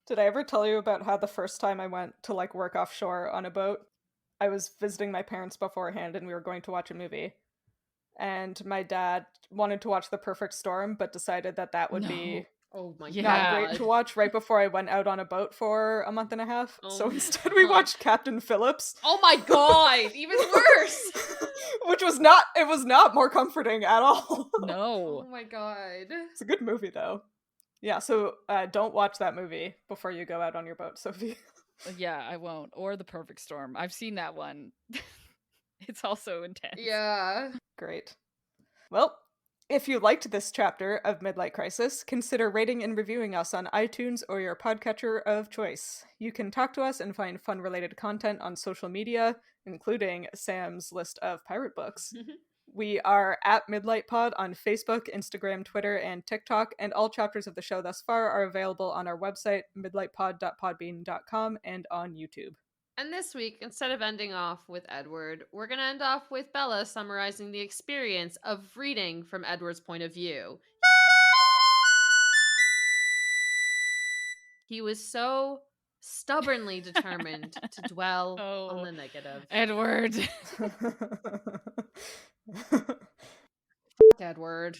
Did I ever tell you about how the first time I went to like work offshore on a boat, I was visiting my parents beforehand and we were going to watch a movie. And my dad wanted to watch The Perfect Storm, but decided that would be Oh my Yeah. not god. great to watch right before I went out on a boat for a month and a half. Oh So my instead we God. watched Captain Phillips. Oh my god, even worse. Which was not more comforting at all. Oh No. my god. It's a good movie though. Yeah, so don't watch that movie before you go out on your boat, Sophie. Yeah, I won't. Or The Perfect Storm. I've seen that one. It's also intense. Yeah. Great. Well, if you liked this chapter of Midlight Crisis, consider rating and reviewing us on iTunes or your podcatcher of choice. You can talk to us and find fun-related content on social media, including Sam's list of pirate books. We are at Midlight Pod on Facebook, Instagram, Twitter, and TikTok, and all chapters of the show thus far are available on our website, midlightpod.podbean.com, and on YouTube. And this week, instead of ending off with Edward, we're going to end off with Bella summarizing the experience of reading from Edward's point of view. He was so stubbornly determined to dwell on the negative. Edward. Edward.